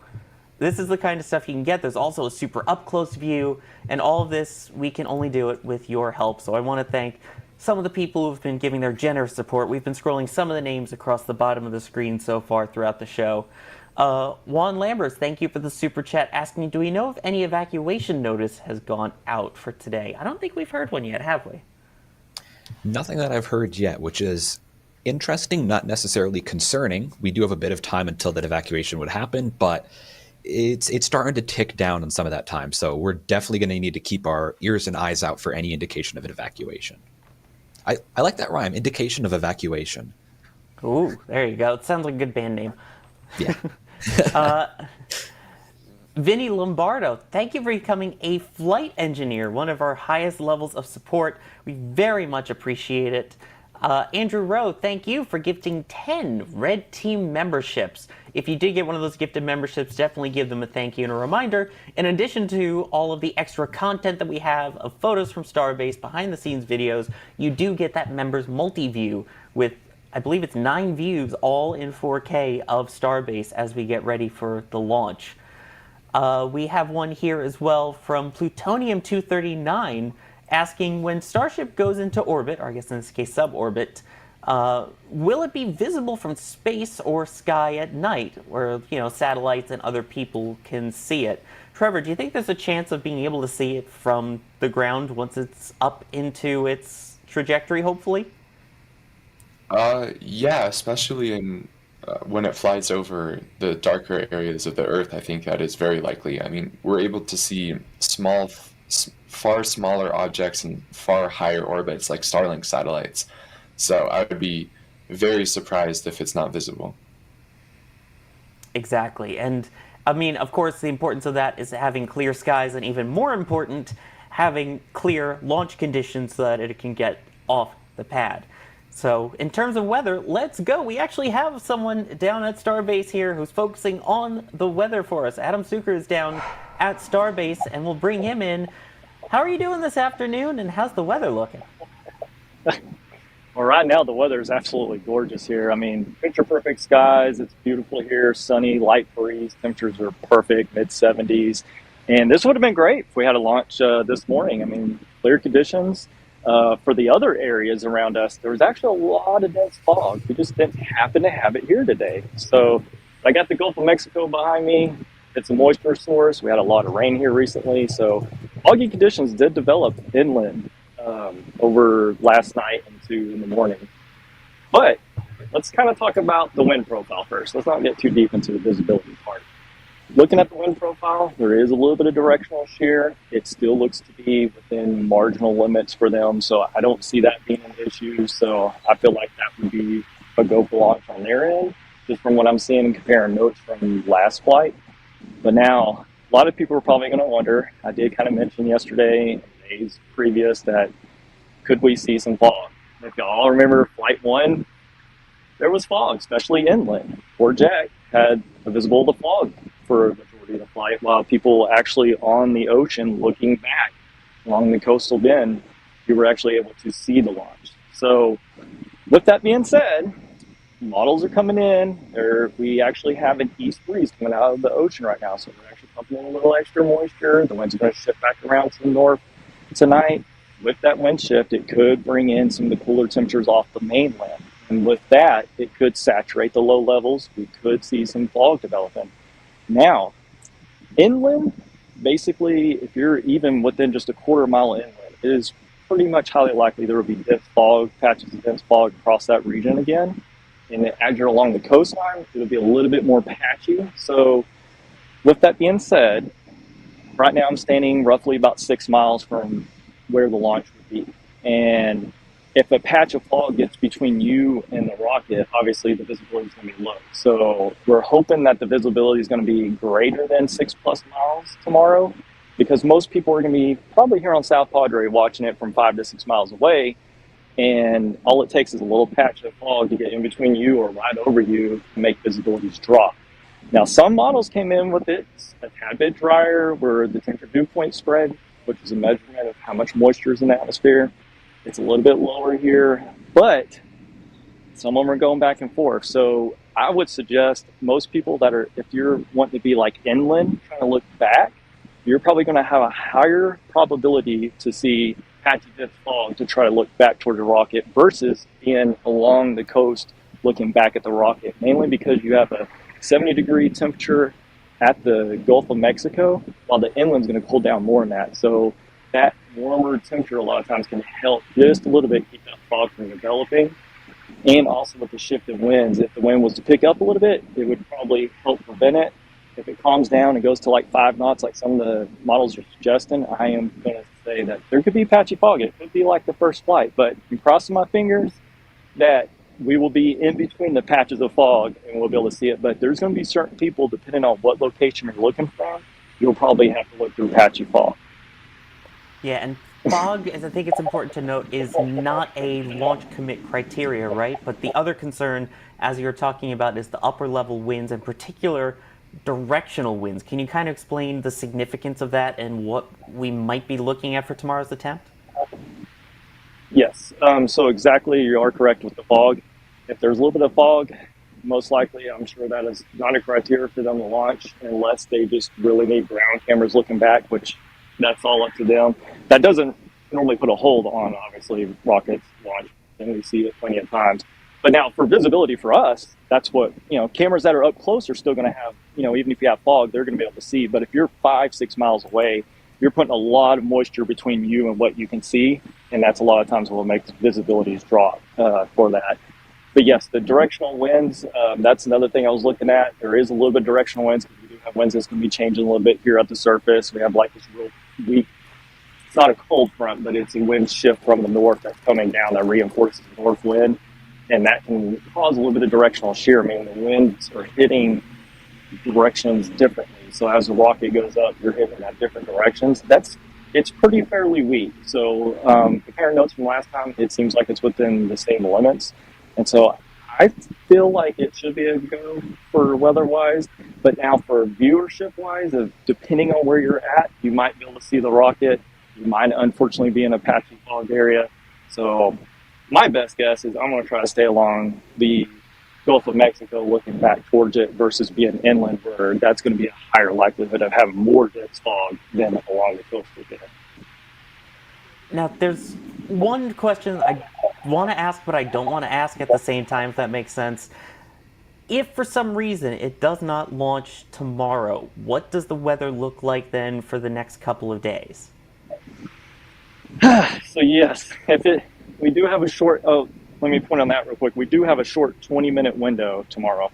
this is the kind of stuff you can get. There's also a super up-close view, and all of this, we can only do it with your help. So I want to thank some of the people who've been giving their generous support. We've been scrolling some of the names across the bottom of the screen so far throughout the show. Juan Lambers, thank you for the super chat, asking, do we know if any evacuation notice has gone out for today? I don't think we've heard one yet, have we? Nothing that I've heard yet, which is interesting, not necessarily concerning. We do have a bit of time until that evacuation would happen, but it's starting to tick down on some of that time. So we're definitely going to need to keep our ears and eyes out for any indication of an evacuation. I like that rhyme, indication of evacuation. Ooh, there you go. It sounds like a good band name. Yeah. Vinny Lombardo, thank you for becoming a flight engineer, one of our highest levels of support. We very much appreciate it. Andrew Rowe, thank you for gifting 10 Red Team memberships. If you did get one of those gifted memberships, definitely give them a thank you and a reminder. In addition to all of the extra content that we have of photos from Starbase, behind the scenes videos, you do get that members multi-view with, I believe it's 9 views, all in 4K of Starbase as we get ready for the launch. We have one here as well from Plutonium239 asking, when Starship goes into orbit, or I guess in this case suborbit, will it be visible from space or sky at night where, you know, satellites and other people can see it? Trevor, do you think there's a chance of being able to see it from the ground once it's up into its trajectory, hopefully? Yeah, especially in when it flies over the darker areas of the Earth, I think that is very likely. I mean, we're able to see far smaller objects in far higher orbits like Starlink satellites. So I would be very surprised if it's not visible. Exactly. And I mean, of course, the importance of that is having clear skies, and even more important, having clear launch conditions so that it can get off the pad. So in terms of weather, let's go. We actually have someone down at Starbase here who's focusing on the weather for us. Adam Suker is down at Starbase, and we'll bring him in. How are you doing this afternoon, and how's the weather looking? Well, right now the weather is absolutely gorgeous here. I mean, picture-perfect skies. It's beautiful here, sunny, light breeze. Temperatures are perfect, mid-70s. And this would have been great if we had a launch this morning. I mean, clear conditions. For the other areas around us, there was actually a lot of dense fog. We just didn't happen to have it here today. So I got the Gulf of Mexico behind me. It's a moisture source. We had a lot of rain here recently. So foggy conditions did develop inland over last night into in the morning. But let's kind of talk about the wind profile first. Let's not get too deep into the visibility part. Looking at the wind profile, there is a little bit of directional shear. It still looks to be within marginal limits for them, so I don't see that being an issue. So I feel like that would be a go for launch on their end, just from what I'm seeing and comparing notes from last flight. But now, a lot of people are probably going to wonder, I did kind of mention yesterday, days previous, that could we see some fog? If you all remember Flight 1, there was fog, especially inland. Poor Jack had a visible to fog for a majority of the flight, while people actually on the ocean looking back along the coastal bend, you were actually able to see the launch. So with that being said, models are coming in. We actually have an east breeze coming out of the ocean right now, so we're actually pumping in a little extra moisture. The wind's going to shift back around to the north tonight. With that wind shift, it could bring in some of the cooler temperatures off the mainland. And with that, it could saturate the low levels. We could see some fog developing. Now, inland, basically, if you're even within just a quarter mile inland, it is pretty much highly likely there will be dense fog, patches of dense fog across that region again. And then as you're along the coastline, it'll be a little bit more patchy. So with that being said, right now I'm standing roughly about 6 miles from where the launch would be. And if a patch of fog gets between you and the rocket, obviously the visibility is going to be low. So we're hoping that the visibility is going to be greater than 6+ miles tomorrow, because most people are going to be probably here on South Padre watching it from 5 to 6 miles away. And all it takes is a little patch of fog to get in between you or right over you to make visibilities drop. Now, some models came in with it a tad bit drier, where the temperature dew point spread, which is a measurement of how much moisture is in the atmosphere. It's a little bit lower here, but some of them are going back and forth. So I would suggest most people that are, if you're wanting to be like inland, trying to look back, you're probably going to have a higher probability to see patchy dense fog to try to look back toward the rocket versus being along the coast looking back at the rocket, mainly because you have a 70-degree temperature at the Gulf of Mexico, while the inland's going to cool down more than that. So that warmer temperature a lot of times can help just a little bit keep that fog from developing. And also with the shift of winds, if the wind was to pick up a little bit, it would probably help prevent it. If it calms down and goes to like 5 knots, like some of the models are suggesting, I am going to say that there could be patchy fog. It could be like the first flight, but I'm crossing my fingers that we will be in between the patches of fog and we'll be able to see it. But there's going to be certain people, depending on what location you're looking from, you'll probably have to look through patchy fog. Yeah, and fog, as I think it's important to note, is not a launch commit criteria, right? But the other concern, as you're talking about, is the upper level winds, in particular directional winds. Can you kind of explain the significance of that and what we might be looking at for tomorrow's attempt? Yes, so exactly, you are correct with the fog. If there's a little bit of fog, most likely, I'm sure that is not a criteria for them to launch unless they just really need ground cameras looking back, which that's all up to them. That doesn't normally put a hold on, obviously, rockets launch, and we see it plenty of times. But now for visibility for us, that's what, cameras that are up close are still going to have, even if you have fog, they're going to be able to see. But if you're 5-6 miles away, you're putting a lot of moisture between you and what you can see. And that's a lot of times what will make the visibilities drop for that. But yes, the directional winds, that's another thing I was looking at. There is a little bit of directional winds, because we do have winds that's going to be changing a little bit here at the surface. We have like this real weak, it's not a cold front, but it's a wind shift from the north that's coming down that reinforces the north wind. And that can cause a little bit of directional shear, meaning the winds are hitting directions differently. So as the rocket goes up, you're hitting at different directions. It's pretty fairly weak. So comparing notes from last time, it seems like it's within the same limits. And so I feel like it should be a go for weather-wise. But now for viewership-wise, depending on where you're at, you might be able to see the rocket. You might unfortunately be in a patchy fog area. So my best guess is I'm going to try to stay along the Gulf of Mexico looking back towards it versus being inland, where that's going to be a higher likelihood of having more dense fog than along the coast will be. Now, there's one question I want to ask, but I don't want to ask at the same time, if that makes sense. If for some reason it does not launch tomorrow, what does the weather look like then for the next couple of days? So yes, we do have a short, let me point on that real quick. We do have a short 20-minute window tomorrow.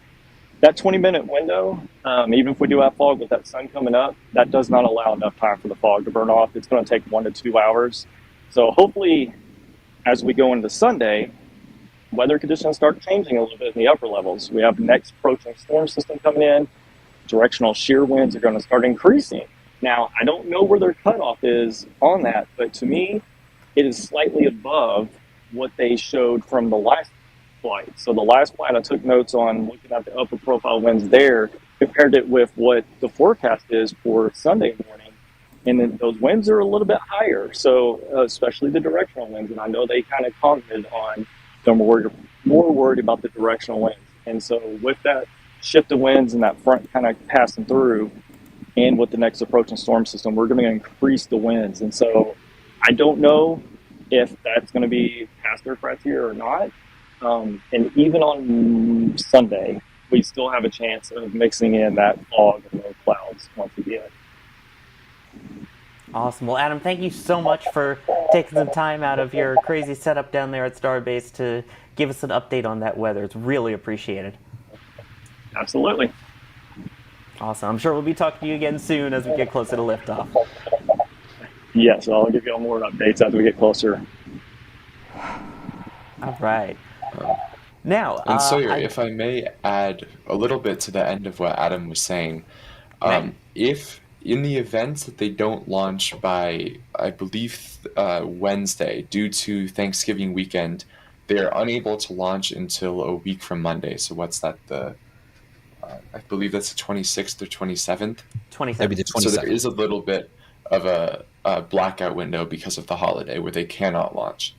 That 20-minute window, even if we do have fog with that sun coming up, that does not allow enough time for the fog to burn off. It's going to take 1 to 2 hours. So hopefully, as we go into Sunday, weather conditions start changing a little bit in the upper levels. We have the next approaching storm system coming in. Directional shear winds are going to start increasing. Now, I don't know where their cutoff is on that, but to me, it is slightly above what they showed from the last flight. So the last flight, I took notes on looking at the upper profile winds there, compared it with what the forecast is for Sunday morning. And then those winds are a little bit higher. So especially the directional winds. And I know they kind of commented on they're more worried about the directional winds. And so with that shift of winds and that front kind of passing through, and with the next approaching storm system, we're going to increase the winds. And so I don't know if that's going to be past their criteria or not. And even on Sunday, we still have a chance of mixing in that fog and low clouds once again. Awesome. Well, Adam, thank you so much for taking some time out of your crazy setup down there at Starbase to give us an update on that weather. It's really appreciated. Absolutely. Awesome. I'm sure we'll be talking to you again soon as we get closer to liftoff. Yes, I'll give you all more updates as we get closer. All right. Now, And Sawyer, if I may add a little bit to the end of what Adam was saying, if in the event that they don't launch by, I believe, Wednesday, due to Thanksgiving weekend, they're unable to launch until a week from Monday. So what's that? I believe that's the 26th or 27th. 27th. That'd be the 27th. So there is a little bit of a blackout window because of the holiday where they cannot launch.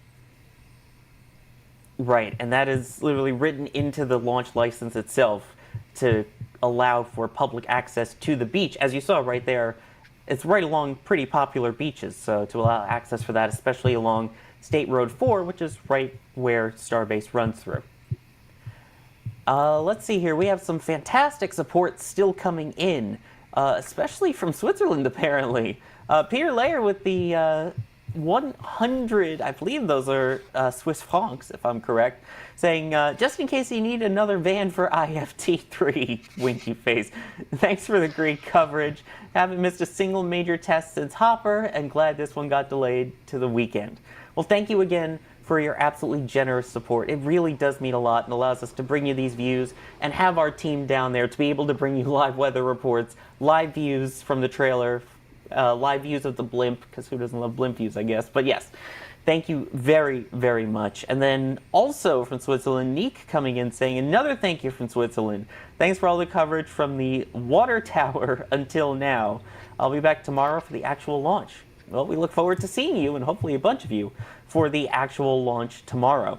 Right, and that is literally written into the launch license itself to allow for public access to the beach. As you saw right there, it's right along pretty popular beaches, so to allow access for that, especially along State Road 4, which is right where Starbase runs through. Let's see here. We have some fantastic support still coming in, especially from Switzerland, apparently. Peter Layer with the 100, I believe those are Swiss francs, if I'm correct, saying, just in case you need another van for IFT3, winky face. Thanks for the great coverage. Haven't missed a single major test since Hopper, and glad this one got delayed to the weekend. Well, thank you again for your absolutely generous support. It really does mean a lot and allows us to bring you these views and have our team down there to be able to bring you live weather reports, live views from the trailer, live views of the blimp, because who doesn't love blimp views, I guess. But yes, thank you very, very much. And then also from Switzerland, Neek coming in saying another thank you from Switzerland. Thanks for all the coverage from the water tower until now. I'll be back tomorrow for the actual launch. Well, we look forward to seeing you, and hopefully a bunch of you, for the actual launch tomorrow.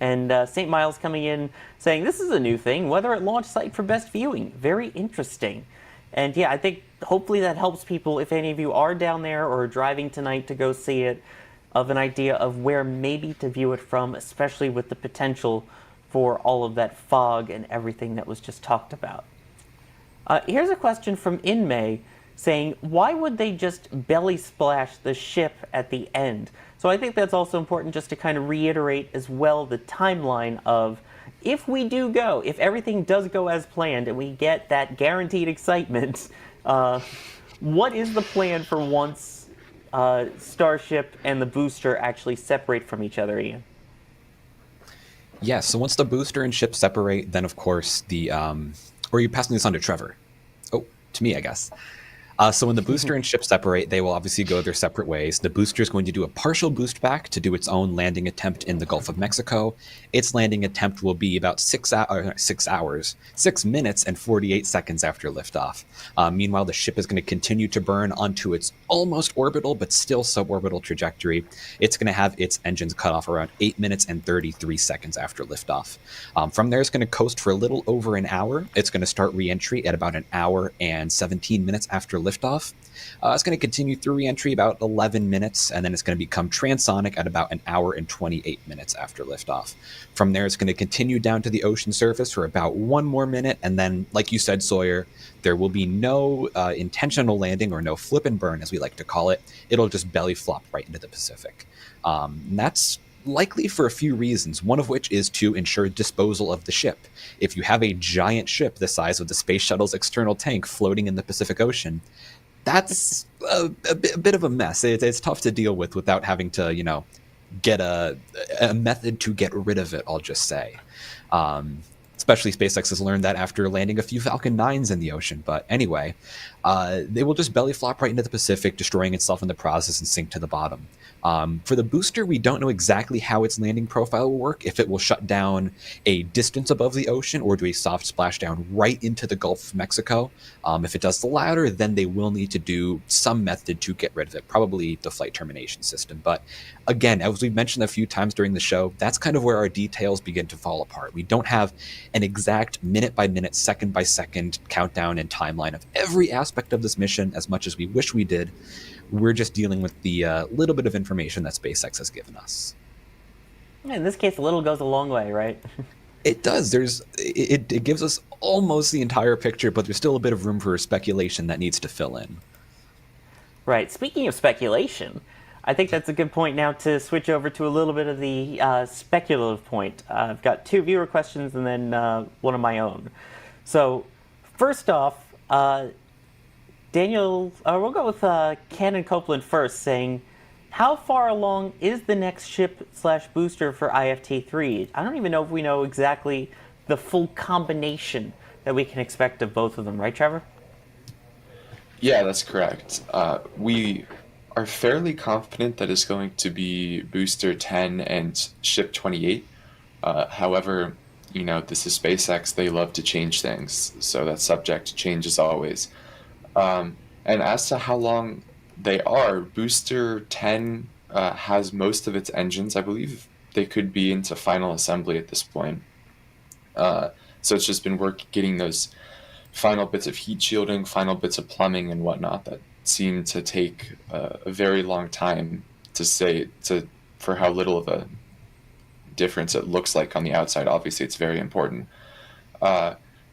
And St. Miles coming in saying, this is a new thing, weather at launch site for best viewing. Very interesting. And yeah, I think hopefully that helps people, if any of you are down there or are driving tonight to go see it, of an idea of where maybe to view it from, especially with the potential for all of that fog and everything that was just talked about. Here's a question from Inmay saying, why would they just belly splash the ship at the end? So I think that's also important just to kind of reiterate as well the timeline of, if we do go, if everything does go as planned and we get that guaranteed excitement, what is the plan for once Starship and the booster actually separate from each other, Ian? Yeah, so once the booster and ship separate, then of course the, or are you passing this on to Trevor? Oh, to me, I guess. So when the booster and ship separate, they will obviously go their separate ways. The booster is going to do a partial boost back to do its own landing attempt in the Gulf of Mexico. Its landing attempt will be about 6 minutes and 48 seconds after liftoff. Meanwhile, the ship is going to continue to burn onto its almost orbital, but still suborbital trajectory. It's going to have its engines cut off around 8 minutes and 33 seconds after liftoff. From there, it's going to coast for a little over an hour. It's going to start re-entry at about an hour and 17 minutes after liftoff. It's going to continue through re-entry about 11 minutes, and then it's going to become transonic at about an hour and 28 minutes after liftoff. From there, it's going to continue down to the ocean surface for about 1 more minute, and then, like you said, Sawyer, there will be no intentional landing, or no flip and burn, as we like to call it. It'll just belly flop right into the Pacific. And that's likely for a few reasons, one of which is to ensure disposal of the ship. If you have a giant ship the size of the space shuttle's external tank floating in the Pacific Ocean, that's a bit of a mess. It's tough to deal with without having to, get a method to get rid of it, I'll just say. Especially SpaceX has learned that after landing a few Falcon 9s in the ocean. But anyway, they will just belly flop right into the Pacific, destroying itself in the process and sink to the bottom. For the booster, we don't know exactly how its landing profile will work, if it will shut down a distance above the ocean or do a soft splashdown right into the Gulf of Mexico. If it does the latter, then they will need to do some method to get rid of it, probably the flight termination system. But again, as we've mentioned a few times during the show, that's kind of where our details begin to fall apart. We don't have an exact minute-by-minute, second-by-second countdown and timeline of every aspect of this mission as much as we wish we did. We're just dealing with the little bit of information that SpaceX has given us. In this case, a little goes a long way, right? It does. It gives us almost the entire picture, but there's still a bit of room for speculation that needs to fill in. Right. Speaking of speculation, I think that's a good point now to switch over to a little bit of the speculative point. I've got 2 viewer questions and then one of my own. So, first off, Daniel, we'll go with Cannon Copeland first, saying, how far along is the next ship/booster for IFT-3? I don't even know if we know exactly the full combination that we can expect of both of them, right, Trevor? Yeah, that's correct. We are fairly confident that it's going to be Booster 10 and Ship 28. However, this is SpaceX. They love to change things, so that's subject to change as always. And as to how long they are, Booster 10 has most of its engines. I believe they could be into final assembly at this point. So it's just been work getting those final bits of heat shielding, final bits of plumbing and whatnot that seem to take a very long time for how little of a difference it looks like on the outside. Obviously, it's very important.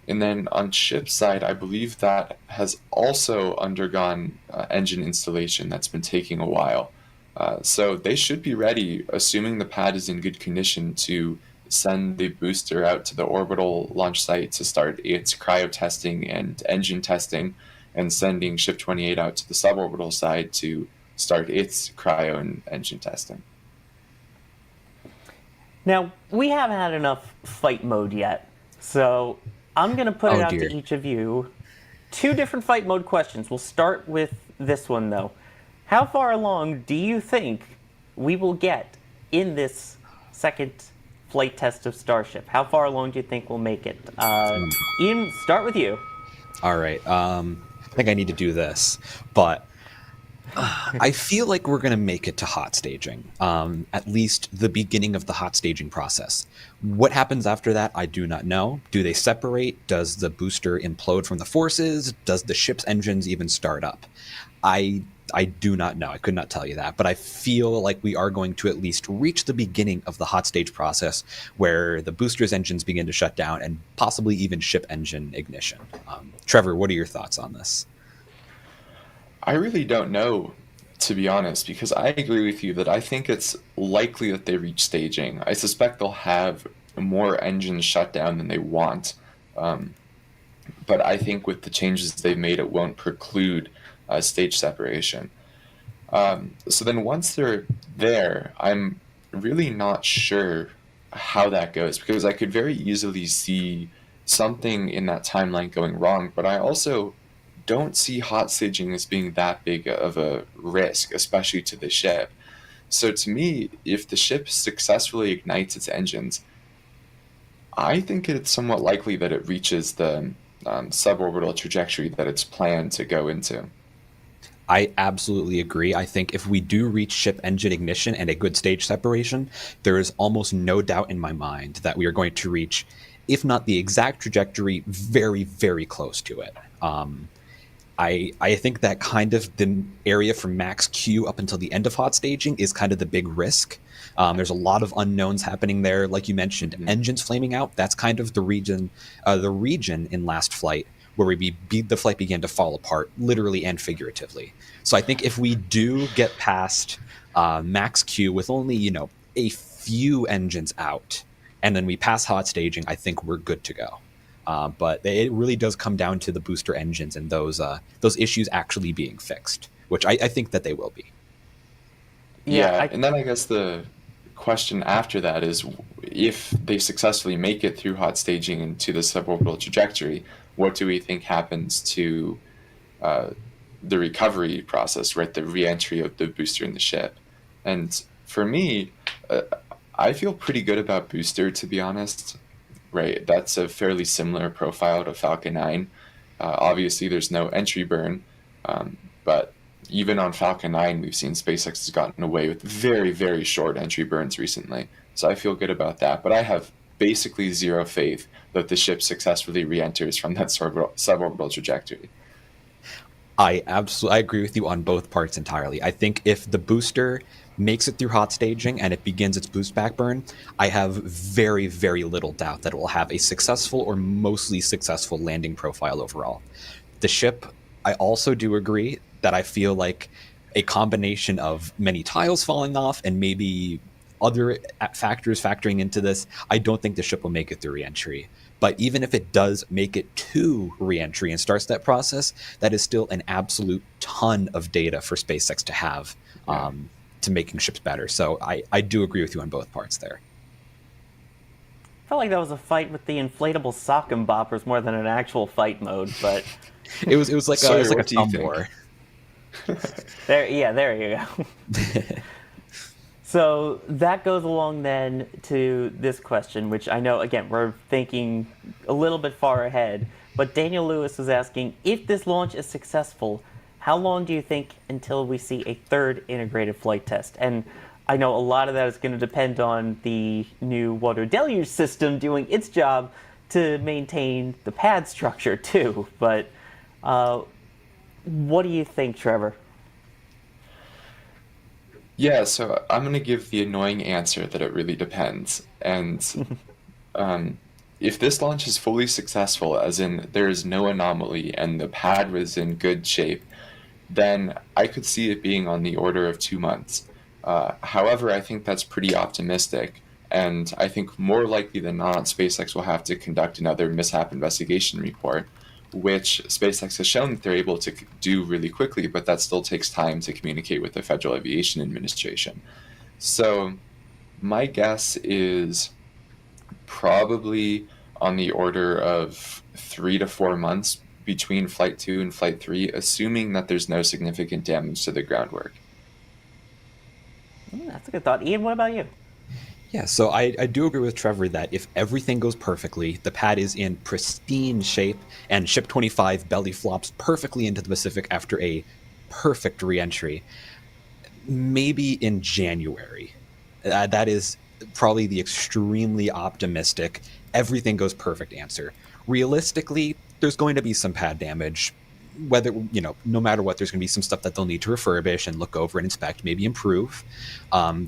And then on ship side, I believe that has also undergone engine installation that's been taking a while. So they should be ready, assuming the pad is in good condition, to send the booster out to the orbital launch site to start its cryo testing and engine testing, and sending Ship 28 out to the suborbital side to start its cryo and engine testing. Now, we haven't had enough flight mode yet, so I'm going to put it out to each of you. 2 different flight mode questions. We'll start with this one, though. How far along do you think we will get in this second flight test of Starship? How far along do you think we'll make it? Ian, start with you. All right. I think I need to do this, but I feel like we're going to make it to hot staging, at least the beginning of the hot staging process. What happens after that, I do not know. Do they separate? Does the booster implode from the forces? Does the ship's engines even start up? I do not know. I could not tell you that, but I feel like we are going to at least reach the beginning of the hot stage process, where the booster's engines begin to shut down and possibly even ship engine ignition. Trevor, what are your thoughts on this? I really don't know, to be honest, because I agree with you that I think it's likely that they reach staging. I suspect they'll have more engines shut down than they want. But I think with the changes they've made, it won't preclude stage separation. So then once they're there, I'm really not sure how that goes, because I could very easily see something in that timeline going wrong, but I also don't see hot staging as being that big of a risk, especially to the ship. So to me, if the ship successfully ignites its engines, I think it's somewhat likely that it reaches the suborbital trajectory that it's planned to go into. I absolutely agree. I think if we do reach ship engine ignition and a good stage separation, there is almost no doubt in my mind that we are going to reach, if not the exact trajectory, very, very close to it. I think that kind of the area from max Q up until the end of hot staging is kind of the big risk. There's a lot of unknowns happening there. Like you mentioned, engines flaming out, that's kind of the region in last flight where the flight began to fall apart, literally and figuratively. So I think if we do get past max Q with only, a few engines out, and then we pass hot staging, I think we're good to go. But it really does come down to the booster engines and those issues actually being fixed, which I think that they will be. Yeah, and then I guess the question after that is, if they successfully make it through hot staging and to the suborbital trajectory, what do we think happens to the recovery process, right? The re-entry of the booster in the ship. And for me, I feel pretty good about booster, to be honest. Right, that's a fairly similar profile to Falcon 9. Obviously, there's no entry burn, but even on Falcon 9, we've seen SpaceX has gotten away with very, very short entry burns recently. So I feel good about that. But I have basically zero faith that the ship successfully re-enters from that suborbital trajectory. I agree with you on both parts entirely. I think if the booster makes it through hot staging and it begins its boost back burn, I have very, very little doubt that it will have a successful or mostly successful landing profile overall. The ship, I also do agree that I feel like a combination of many tiles falling off and maybe other factors factoring into this, I don't think the ship will make it through reentry. But even if it does make it to reentry and starts that process, that is still an absolute ton of data for SpaceX to have to making ships better. So I do agree with you on both parts there. I felt like that was a fight with the inflatable sock and boppers more than an actual fight mode, but it was like Sawyer, a what do you thumb think? war. there you go. So that goes along then to this question, which I know, again, we're thinking a little bit far ahead, but Daniel Lewis was asking, if this launch is successful, how long do you think until we see a third integrated flight test? And I know a lot of that is going to depend on the new water deluge system doing its job to maintain the pad structure too, but what do you think, Trevor? Yeah, so I'm going to give the annoying answer that it really depends. And if this launch is fully successful, as in there is no anomaly and the pad was in good shape, then I could see it being on the order of 2 months. However, I think that's pretty optimistic. And I think more likely than not, SpaceX will have to conduct another mishap investigation report, which SpaceX has shown that they're able to do really quickly, but that still takes time to communicate with the Federal Aviation Administration. So my guess is probably on the order of 3 to 4 months between Flight 2 and Flight 3, assuming that there's no significant damage to the groundwork. That's a good thought. Ian, what about you? Yeah, so I do agree with Trevor that if everything goes perfectly, the pad is in pristine shape, and Ship 25 belly flops perfectly into the Pacific after a perfect reentry, maybe in January. That is probably the extremely optimistic, everything goes perfect answer. Realistically, there's going to be some pad damage. Whether, no matter what, there's going to be some stuff that they'll need to refurbish and look over and inspect, maybe improve.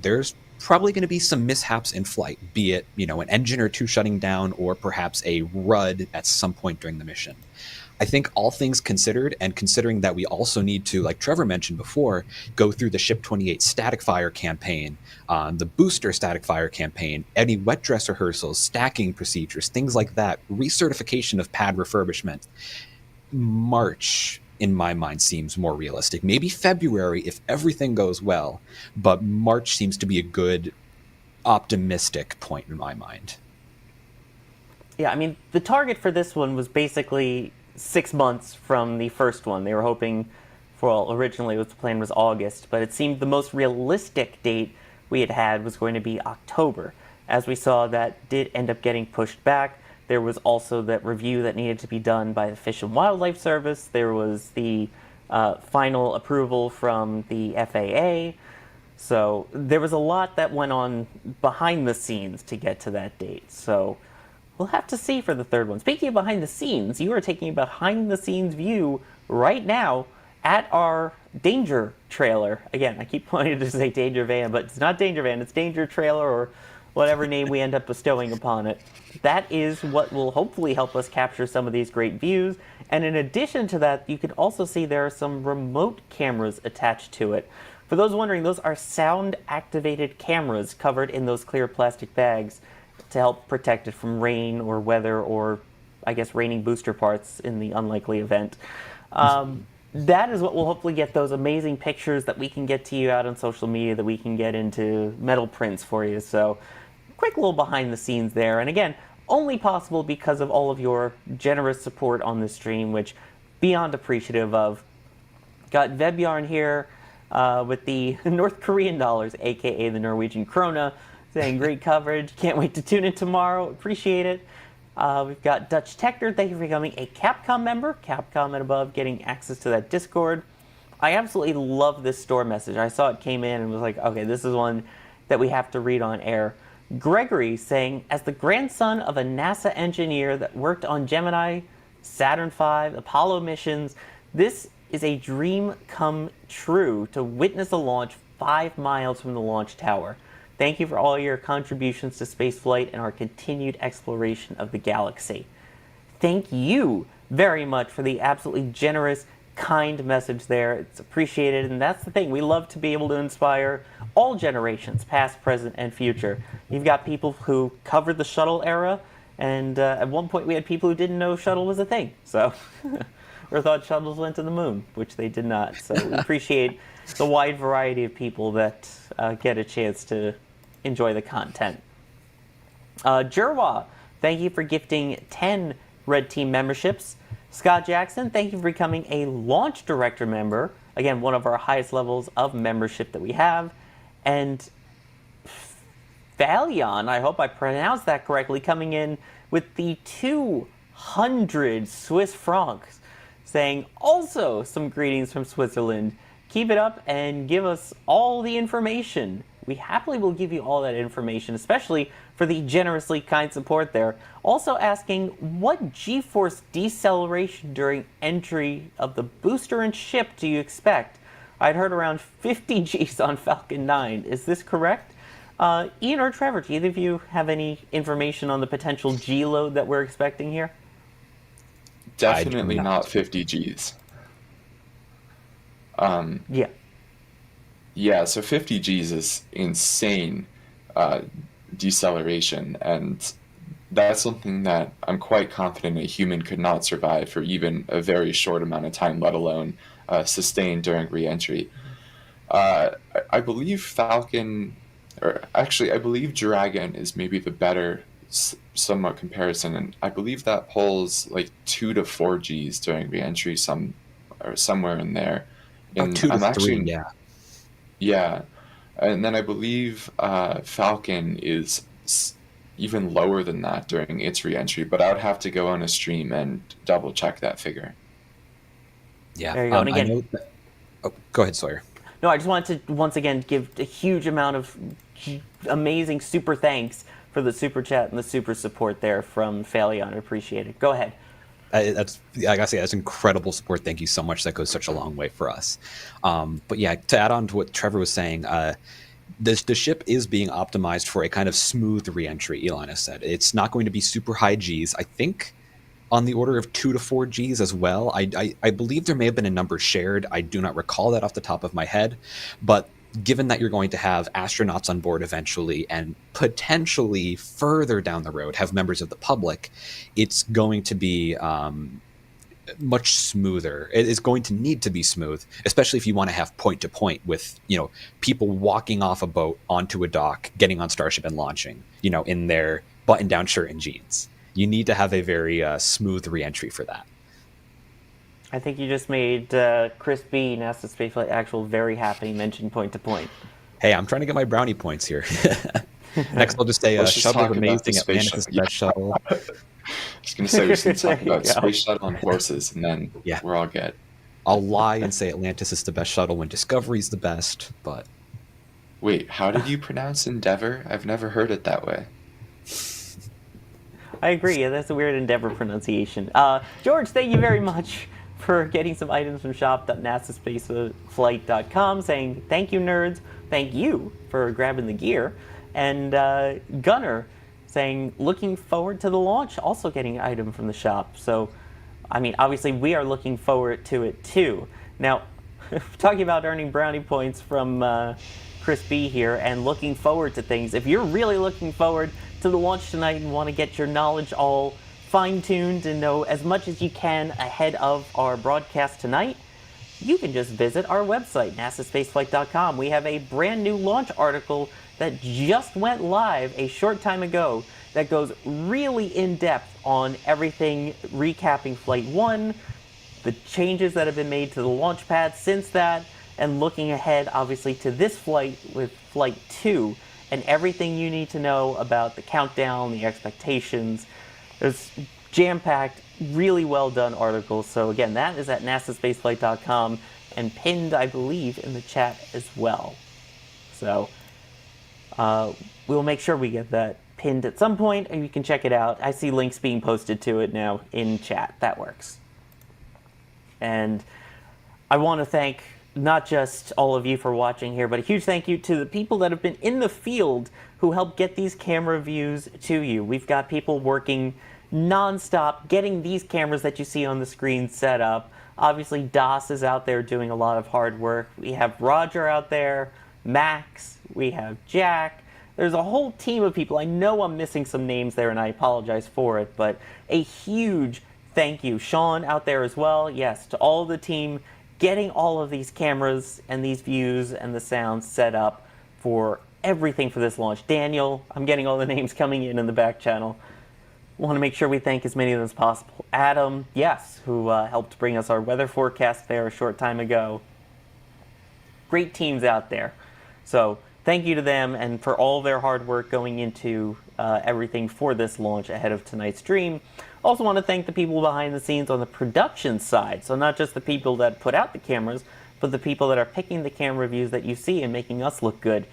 There's probably going to be some mishaps in flight, be it, an engine or two shutting down or perhaps a RUD at some point during the mission. I think all things considered, and considering that we also need to, like Trevor mentioned before, go through the Ship 28 static fire campaign, the booster static fire campaign, any wet dress rehearsals, stacking procedures, things like that, recertification of pad refurbishment. March, in my mind, seems more realistic. Maybe February if everything goes well, but March seems to be a good, optimistic point in my mind. Yeah, I mean, the target for this one was basically 6 months from the first one. They were hoping for, originally the plan was August, but it seemed the most realistic date we had was going to be October. As we saw, that did end up getting pushed back. There was also that review that needed to be done by the Fish and Wildlife Service. There was the final approval from the FAA. So there was a lot that went on behind the scenes to get to that date. So we'll have to see for the third one. Speaking of behind the scenes, you are taking a behind the scenes view right now at our Danger trailer. Again, I keep wanting to say Danger Van, but it's not Danger Van, it's Danger Trailer, or whatever name we end up bestowing upon it. That is what will hopefully help us capture some of these great views. And in addition to that, you can also see there are some remote cameras attached to it. For those wondering, those are sound-activated cameras covered in those clear plastic bags to help protect it from rain or weather or, I guess, raining booster parts in the unlikely event. That is what will hopefully get those amazing pictures that we can get to you out on social media, that we can get into metal prints for you. So quick little behind the scenes there. And again, only possible because of all of your generous support on this stream, which beyond appreciative of. Got Vebjarn here with the North Korean dollars, aka the Norwegian krona, saying great coverage. Can't wait to tune in tomorrow. Appreciate it. We've got Dutch Techner. Thank you for becoming a Capcom member. Capcom and above, getting access to that Discord. I absolutely love this store message. I saw it came in and was like, okay, this is one that we have to read on air. Gregory saying, as the grandson of a NASA engineer that worked on Gemini, Saturn V, Apollo missions, this is a dream come true to witness a launch 5 miles from the launch tower. Thank you for all your contributions to spaceflight and our continued exploration of the galaxy. Thank you very much for the absolutely generous kind message there. It's appreciated, and that's the thing. We love to be able to inspire all generations, past, present, and future. You've got people who covered the shuttle era, and at one point we had people who didn't know shuttle was a thing, so or thought shuttles went to the moon, which they did not. So we appreciate the wide variety of people that get a chance to enjoy the content. Jerwa, thank you for gifting 10 Red Team memberships. Scott Jackson, thank you for becoming a Launch Director member. Again, one of our highest levels of membership that we have. And Valion, I hope I pronounced that correctly, coming in with the 200 Swiss francs, saying also some greetings from Switzerland. Keep it up and give us all the information. We happily will give you all that information, especially for the generously kind support there. Also asking, what G-force deceleration during entry of the booster and ship do you expect? I'd heard around 50 Gs on Falcon 9. Is this correct? Ian or Trevor, do either of you have any information on the potential G load that we're expecting here? Definitely not 50 Gs. Yeah. Yeah, so 50 Gs is insane deceleration, and that's something that I'm quite confident a human could not survive for even a very short amount of time, let alone sustain during re-entry. I believe Falcon, or actually I believe Dragon is maybe the better somewhat comparison, and I believe that pulls like 2 to 4 Gs during re-entry, somewhere in there. And 2 to 3, yeah. Yeah, and then I believe Falcon is even lower than that during its re-entry, but I would have to go on a stream and double check that figure. Yeah, there you go. And again, I know that... go ahead, Sawyer. No, I just wanted to once again give a huge amount of amazing super thanks for the super chat and the super support there from Phalion. I appreciate it. Go ahead. I gotta say, that's incredible support. Thank you so much. That goes such a long way for us. But yeah, to add on to what Trevor was saying, the ship is being optimized for a kind of smooth re-entry, Elon has said. It's not going to be super high Gs. I think on the order of 2 to 4 Gs as well. I believe there may have been a number shared. I do not recall that off the top of my head. But given that you're going to have astronauts on board eventually and potentially further down the road have members of the public, it's going to be much smoother. It is going to need to be smooth, especially if you want to have point-to-point with, people walking off a boat onto a dock, getting on Starship and launching, in their button-down shirt and jeans. You need to have a very smooth re-entry for that. I think you just made Chris B, NASASpaceflight Actual, very happy. He mentioned point-to-point. Hey, I'm trying to get my brownie points here. Next, I'll just say shuttle amazing at Atlantis' best shuttle. I was going to say we should talk about space shuttle and horses, and then we're all good. I'll lie and say Atlantis is the best shuttle when Discovery's the best, but... Wait, how did you pronounce Endeavor? I've never heard it that way. I agree. Yeah, that's a weird Endeavor pronunciation. George, thank you very much for getting some items from shop.nasaspaceflight.com, saying thank you, nerds. Thank you for grabbing the gear. And Gunner saying looking forward to the launch, also getting an item from the shop. So, I mean, obviously we are looking forward to it too. Now, talking about earning brownie points from Chris B here and looking forward to things. If you're really looking forward to the launch tonight and want to get your knowledge all fine-tuned and know as much as you can ahead of our broadcast tonight, you can just visit our website, NASASpaceflight.com. We have a brand new launch article that just went live a short time ago that goes really in-depth on everything recapping Flight 1, the changes that have been made to the launch pad since that, and looking ahead, obviously, to this flight with Flight 2, and everything you need to know about the countdown, the expectations. It's jam-packed, really well-done article. So again, that is at nasaspaceflight.com and pinned, I believe, in the chat as well. So we'll make sure we get that pinned at some point, and you can check it out. I see links being posted to it now in chat. That works. And I want to thank not just all of you for watching here, but a huge thank you to the people that have been in the field who helped get these camera views to you. We've got people working non-stop getting these cameras that you see on the screen set up. Obviously, Das is out there doing a lot of hard work. We have Roger out there, Max, we have Jack. There's a whole team of people. I know I'm missing some names there, and I apologize for it, but a huge thank you. Sean out there as well. Yes, to all the team getting all of these cameras and these views and the sounds set up for everything for this launch. Daniel, I'm getting all the names coming in the back channel. Want to make sure we thank as many of them as possible. Adam, yes, who helped bring us our weather forecast there a short time ago. Great teams out there. So thank you to them and for all their hard work going into everything for this launch ahead of tonight's stream. Also want to thank the people behind the scenes on the production side. So not just the people that put out the cameras, but the people that are picking the camera views that you see and making us look good.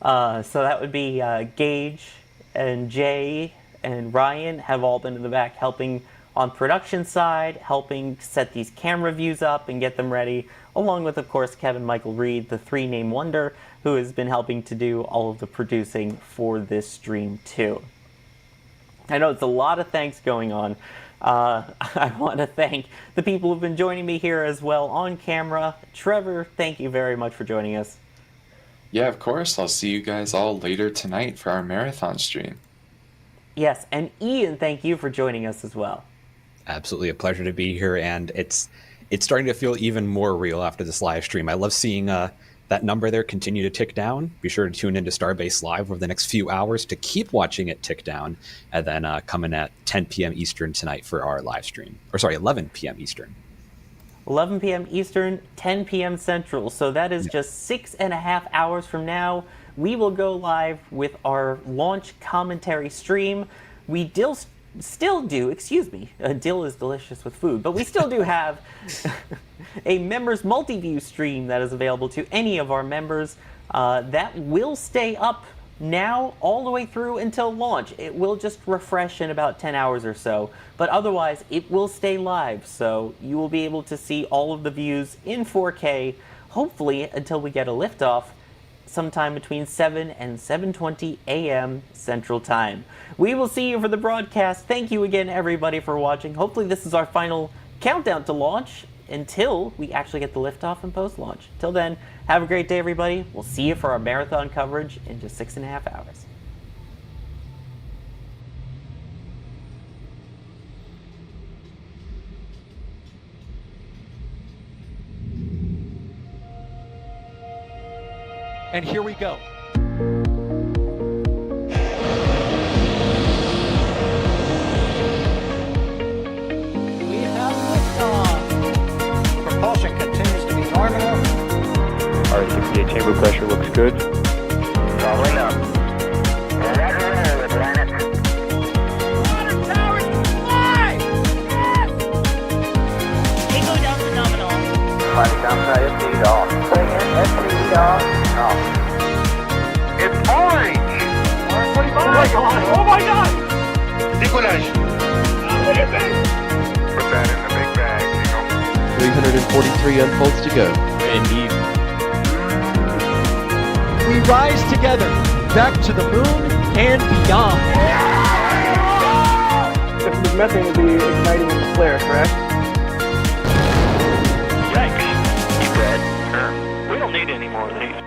So that would be Gage and Jay and Ryan have all been in the back helping on production side, helping set these camera views up and get them ready, along with, of course, Kevin Michael Reed, the three-name wonder, who has been helping to do all of the producing for this stream, too. I know it's a lot of thanks going on. I want to thank the people who've been joining me here as well on camera. Trevor, thank you very much for joining us. Yeah, of course. I'll see you guys all later tonight for our marathon stream. Yes, and Ian, thank you for joining us as well. Absolutely a pleasure to be here, and it's starting to feel even more real after this live stream. I love seeing that number there continue to tick down. Be sure to tune into Starbase Live over the next few hours to keep watching it tick down, and then coming at 10 p.m. Eastern tonight for our live stream. Or sorry, 11 p.m. Eastern. 11 p.m. Eastern, 10 p.m. Central. So that is just 6.5 hours from now. We will go live with our launch commentary stream. We still do, excuse me, dill is delicious with food, but we still do have a members multi-view stream that is available to any of our members. That will stay up now all the way through until launch. It will just refresh in about 10 hours or so, but otherwise it will stay live, so you will be able to see all of the views in 4K, hopefully until we get a liftoff sometime between 7 and 7:20 a.m. Central Time. We will see you for the broadcast. Thank you again, everybody, for watching. Hopefully this is our final countdown to launch until we actually get the liftoff and post-launch. Till then, have a great day, everybody. We'll see you for our marathon coverage in just 6.5 hours. And here we go. We have liftoff. Propulsion continues to be normal. R68 chamber pressure looks good. Following up. Roger, Atlantic. Water towers fly! Yes! Echo down to nominal. Flight downside FD off. FD off. It's orange! Orange 25! Oh my god! Oh my god! Decollage! What is it? Put that in the big bag, you know. 343 unfolds to go. Indeed. We rise together, back to the moon and beyond. This methane would be igniting in the flare, correct? Yikes. You read? Sure. We don't need any more of these.